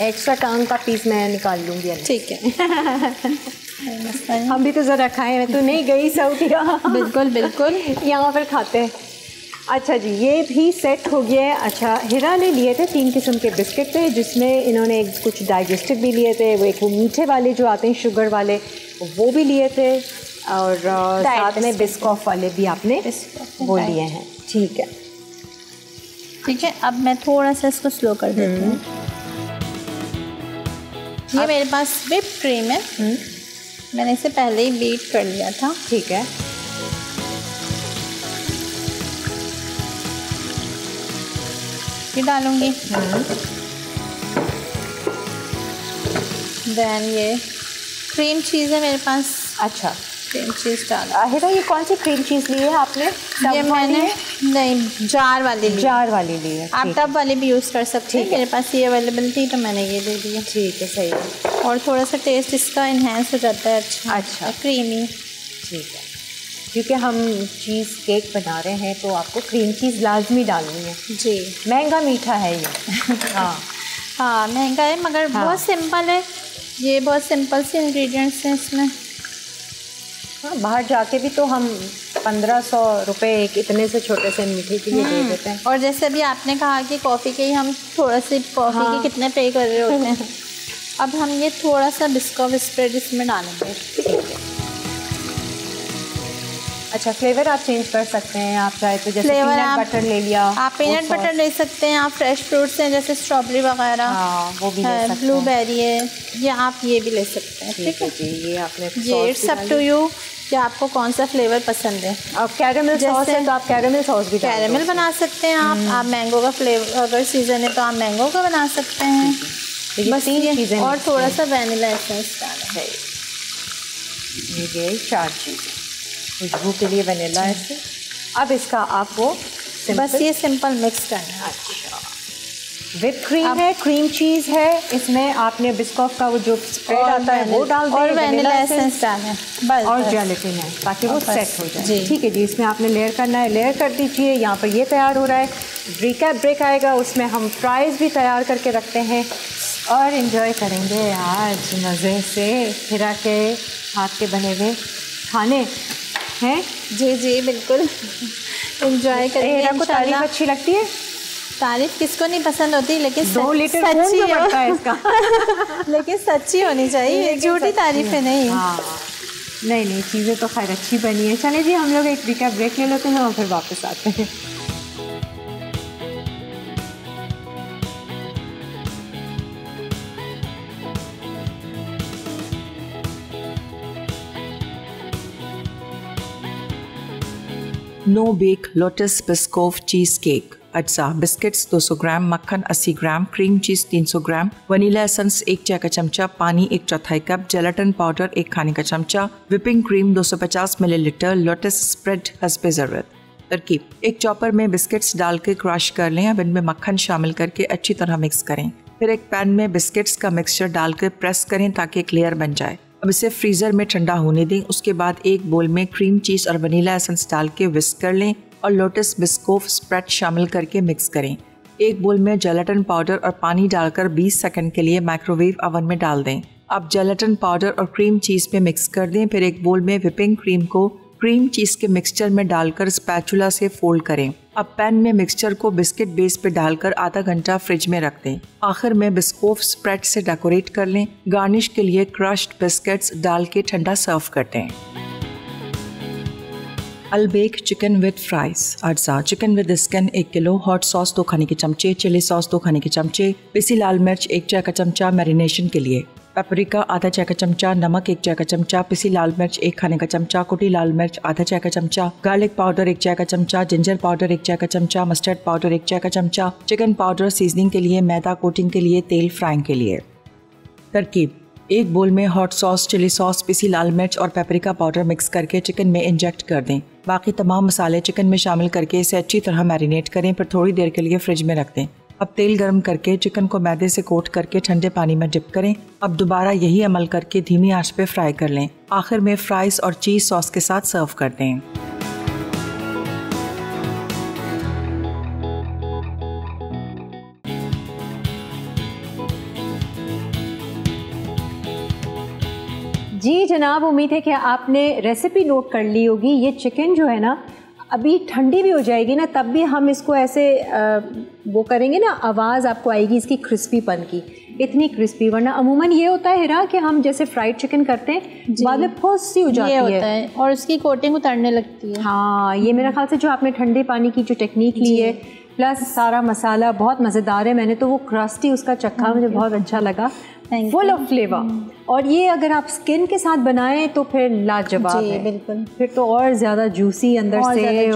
एक्स्ट्रा टांग का पीस मैं निकाल लूँगी। ठीक है। हम भी तो ज़रा खाएं, मैं तो नहीं गई सऊदीया। बिल्कुल बिल्कुल, यहाँ पर खाते हैं। अच्छा जी, ये भी सेट हो गया है। अच्छा, हिरा ने लिए थे 3 किस्म के बिस्किट थे, जिसमें इन्होंने कुछ डाइजेस्टिव भी लिए थे, वो एक वो मीठे वाले जो आते हैं शुगर वाले, वो भी लिए थे, और साथ में बिस्कॉफ वाले भी आपने वो लिए हैं। ठीक है। ठीक है, अब मैं थोड़ा सा इसको स्लो कर देती हूँ। ये मेरे पास व्हिप क्रीम है, मैंने इसे पहले ही बीट कर लिया था। ठीक है। ये डालूंगी। देन ये क्रीम चीज़ है मेरे पास। अच्छा, क्रीम चीज़ डाल। हिरा, ये कौन सी क्रीम चीज़ ली है आपने? ये मैंने नहीं, जार वाली ली है। आप टब वाली भी यूज़ कर सकते हैं। मेरे पास ये अवेलेबल थी तो मैंने ये दे दी है। ठीक है, सही है। और थोड़ा सा टेस्ट इसका इन्हेंस हो जाता है। अच्छा, क्रीमी। ठीक है, क्योंकि हम चीज़ केक बना रहे हैं तो आपको क्रीम चीज़ लाजमी डालनी है जी। महंगा मीठा है ये। हाँ महंगा है, मगर बहुत सिंपल है। ये बहुत सिंपल से इंग्रेडिएंट्स हैं इसमें। हाँ, बाहर जाके भी तो हम 1500 रुपये एक इतने से छोटे से मीठे के लिए दे देते हैं। और जैसे अभी आपने कहा कि कॉफ़ी के ही हम थोड़ा सी कॉफ़ी के कितने पे कर रहे होते हैं। अब हम ये थोड़ा सा बिस्कुट स्प्रेड इसमें डालेंगे। अच्छा, फ्लेवर आप चेंज कर सकते हैं, आप चाहे तो जैसे पीनट बटर ले लिया, आप पीनट बटर ले सकते हैं। आप फ्रेश फ्रूट्स हैं जैसे स्ट्रॉबेरी वगैरह, वो भी ले सकते हैं, ब्लूबेरी है, या आप ये भी ले सकते हैं। ठीक है जी, ये आपने इट्स अप टू यू कि आपको कौन सा फ्लेवर पसंद है। अब कैरेमल सॉस है तो आप कैरेमल सॉस भी कैरेमल बना सकते हैं। आप मैंगो का फ्लेवर, अगर सीज़न है तो आप मैंगो का बना सकते हैं। बस ये, और थोड़ा सा वैनिला एसेंस डालें। ये 4 चीज़ें खुशबू के लिए वनीला है। अब इसका आपको बस ये सिंपल मिक्स करना है। अच्छा, विप क्रीम है, क्रीम चीज़ है, इसमें आपने बिस्कॉफ का वो जो स्प्रेड आता है वो डाल दें, और वनीला एसेंस डालें बस, और जेलेटिन है ताकि वो सेट हो जाए। ठीक है जी, इसमें आपने लेयर करना है, लेयर कर दीजिए। यहाँ पर ये तैयार हो रहा है। रिकैप ब्रेक आएगा, उसमें हम फ्राइज़ भी तैयार करके रखते हैं और इन्जॉय करेंगे आज मज़े से हिरा के हाथ के बने हुए खाने हैं। जी जी बिल्कुल, एंजॉय करेंगे। हिरा को तारीफ अच्छी लगती है? तारीफ किसको नहीं पसंद होती, लेकिन 2 लीटर सच्ची पड़ता है इसका। लेकिन सच्ची होनी चाहिए, झूठी तारीफें नहीं। हाँ नहीं, चीज़ें तो खैर अच्छी बनी है। चले जी, हम लोग एक रिकैप ब्रेक ले लेते हैं और फिर वापस आते हैं। No bake lotus Biscoff cheese cake. अज्जा बिस्किट्स 200 ग्राम, मक्खन 80 gram, cream cheese 300 gram, vanilla essence 1 चाय का चमचा, पानी 1/4 कप, जेलेटिन पाउडर 1 खाने का चमचा, whipping cream 250 millilitre, lotus spread हस्बे ज़रूरत। तरकीब: एक चॉपर में बिस्किट्स डाल के क्रश कर लें। अब इनमें मक्खन शामिल करके अच्छी तरह मिक्स करें। फिर एक पैन में बिस्किट्स का मिक्सचर डाल कर प्रेस करें ताकि एक लेयर बन जाए। अब इसे फ्रीज़र में ठंडा होने दें। उसके बाद एक बोल में क्रीम चीज़ और वनीला एसेंस डाल के विस्क कर लें और लोटस बिस्कोफ स्प्रेड शामिल करके मिक्स करें। एक बोल में जेलेटिन पाउडर और पानी डालकर 20 सेकंड के लिए माइक्रोवेव ओवन में डाल दें। अब जेलेटिन पाउडर और क्रीम चीज़ में मिक्स कर दें। फिर एक बोल में विपिंग क्रीम को क्रीम चीज़ के मिक्सचर में डालकर स्पैचुला से फोल्ड करें। अब पैन में मिक्सचर को बिस्किट बेस पे डालकर आधा घंटा फ्रिज में रख दें। आखिर में बिस्कोफ स्प्रेड से डेकोरेट कर लें। गार्निश के लिए क्रश्ड बिस्किट्स डाल के ठंडा सर्व कर दें। Albaik chicken with fries. अज्जा chicken with skin 1 kilo, hot sauce 2 खाने के चमचे, चिली सॉस 2 खाने के चमचे, पिसी लाल मिर्च 1 चाय का चमचा मैरिनेशन के लिए, पेपरिका आधा चाय का चमचा, नमक 1 चाय का चमचा, पिसी लाल मिर्च 1 खाने का चमचा, कुटी लाल मिर्च आधा चाय का चमचा, गार्लिक पाउडर 1 चाय का चमचा, जिंजर पाउडर 1 चाय का चमचा, मस्टर्ड पाउडर 1 चाय का चमचा, चिकन पाउडर सीजनिंग के लिए, मैदा कोटिंग के लिए, तेल फ्राइंग के लिए। तरकीब: एक बोल में हॉट सॉस, चिली सॉस, पिसी लाल मिर्च और पेपरिका पाउडर मिक्स करके चिकन में इंजेक्ट कर दें। बाकी तमाम मसाले चिकन में शामिल करके इसे अच्छी तरह मैरिनेट करें, फिर थोड़ी देर के लिए फ्रिज में रख दें। अब तेल गर्म करके चिकन को मैदे से कोट करके ठंडे पानी में डिप करें। अब दोबारा यही अमल करके धीमी आंच पे फ्राई कर लें। आखिर में फ्राइज और चीज़ सॉस के साथ सर्व कर दें। जी जनाब, उम्मीद है कि आपने रेसिपी नोट कर ली होगी। ये चिकन जो है ना, अभी ठंडी भी हो जाएगी ना, तब भी हम इसको ऐसे वो करेंगे ना, आवाज़ आपको आएगी इसकी क्रिस्पीपन की, इतनी क्रिस्पी। वरना अमूमन ये होता है हिरा कि हम जैसे फ्राइड चिकन करते हैं बाद में फौस सी हो जाती है और उसकी कोटिंग उतरने लगती है। हाँ, ये मेरे ख्याल से जो आपने ठंडे पानी की जो टेक्निक ली है, प्लस सारा मसाला बहुत मज़ेदार है। मैंने तो वो क्रस्टी उसका चखा, मुझे बहुत अच्छा लगा, फुल ऑफ फ्लेवर। और ये अगर आप स्किन के साथ बनाएं तो फिर लाजवाब है, बिल्कुल। फिर तो और ज़्यादा जूसी अंदर से,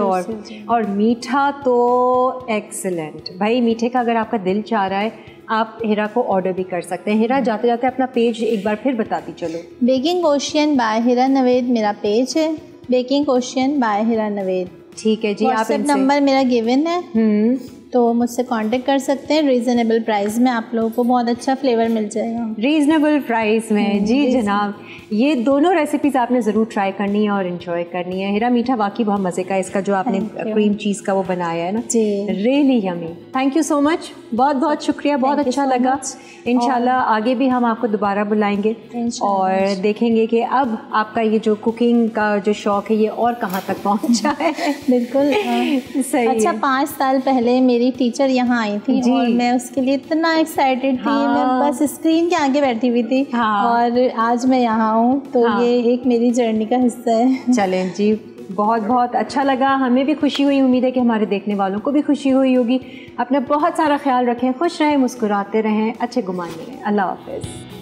और मीठा तो एक्सीलेंट। भाई मीठे का अगर आपका दिल चाह रहा है, आप हिरा को ऑर्डर भी कर सकते हैं। हिरा, जाते जाते अपना पेज एक बार फिर बताती चलो। बेकिंग ओशियन बाय हिरा नवेद मेरा पेज है, बेकिंग ओशियन बाय हिरा नवेद। ठीक है जी, आप नंबर मेरा गिवन है, तो मुझसे कांटेक्ट कर सकते हैं। रीज़नेबल प्राइस में आप लोगों को बहुत अच्छा फ्लेवर मिल जाएगा, रीज़नेबल प्राइस में। जी जनाब, ये दोनों रेसिपीज़ आपने ज़रूर ट्राई करनी है और इन्जॉय करनी है। हिरा, मीठा वाकई बहुत मज़े का, इसका जो आपने क्रीम चीज़ का वो बनाया है ना, really yummy. Thank you so much, बहुत बहुत शुक्रिया, बहुत अच्छा लगा। इंशाल्लाह आगे भी हम आपको दोबारा बुलाएंगे और देखेंगे कि अब आपका ये जो कुकिंग का जो शौक़ है ये और कहाँ तक पहुँचा है। बिल्कुल सही। अच्छा, 5 साल पहले मेरी टीचर यहाँ आई थी और मैं उसके लिए इतना एक्साइटेड थी। मैं बस स्क्रीन के आगे बैठी हुई थी और आज मैं यहाँ हूँ, तो ये एक मेरी जर्नी का हिस्सा है। चलें जी, बहुत बहुत अच्छा लगा, हमें भी खुशी हुई। उम्मीद है कि हमारे देखने वालों को भी खुशी हुई होगी। अपना बहुत सारा ख्याल रखें, खुश रहें, मुस्कुराते रहें, अच्छे गुमान में रहें। अल्लाह हाफ़िज़।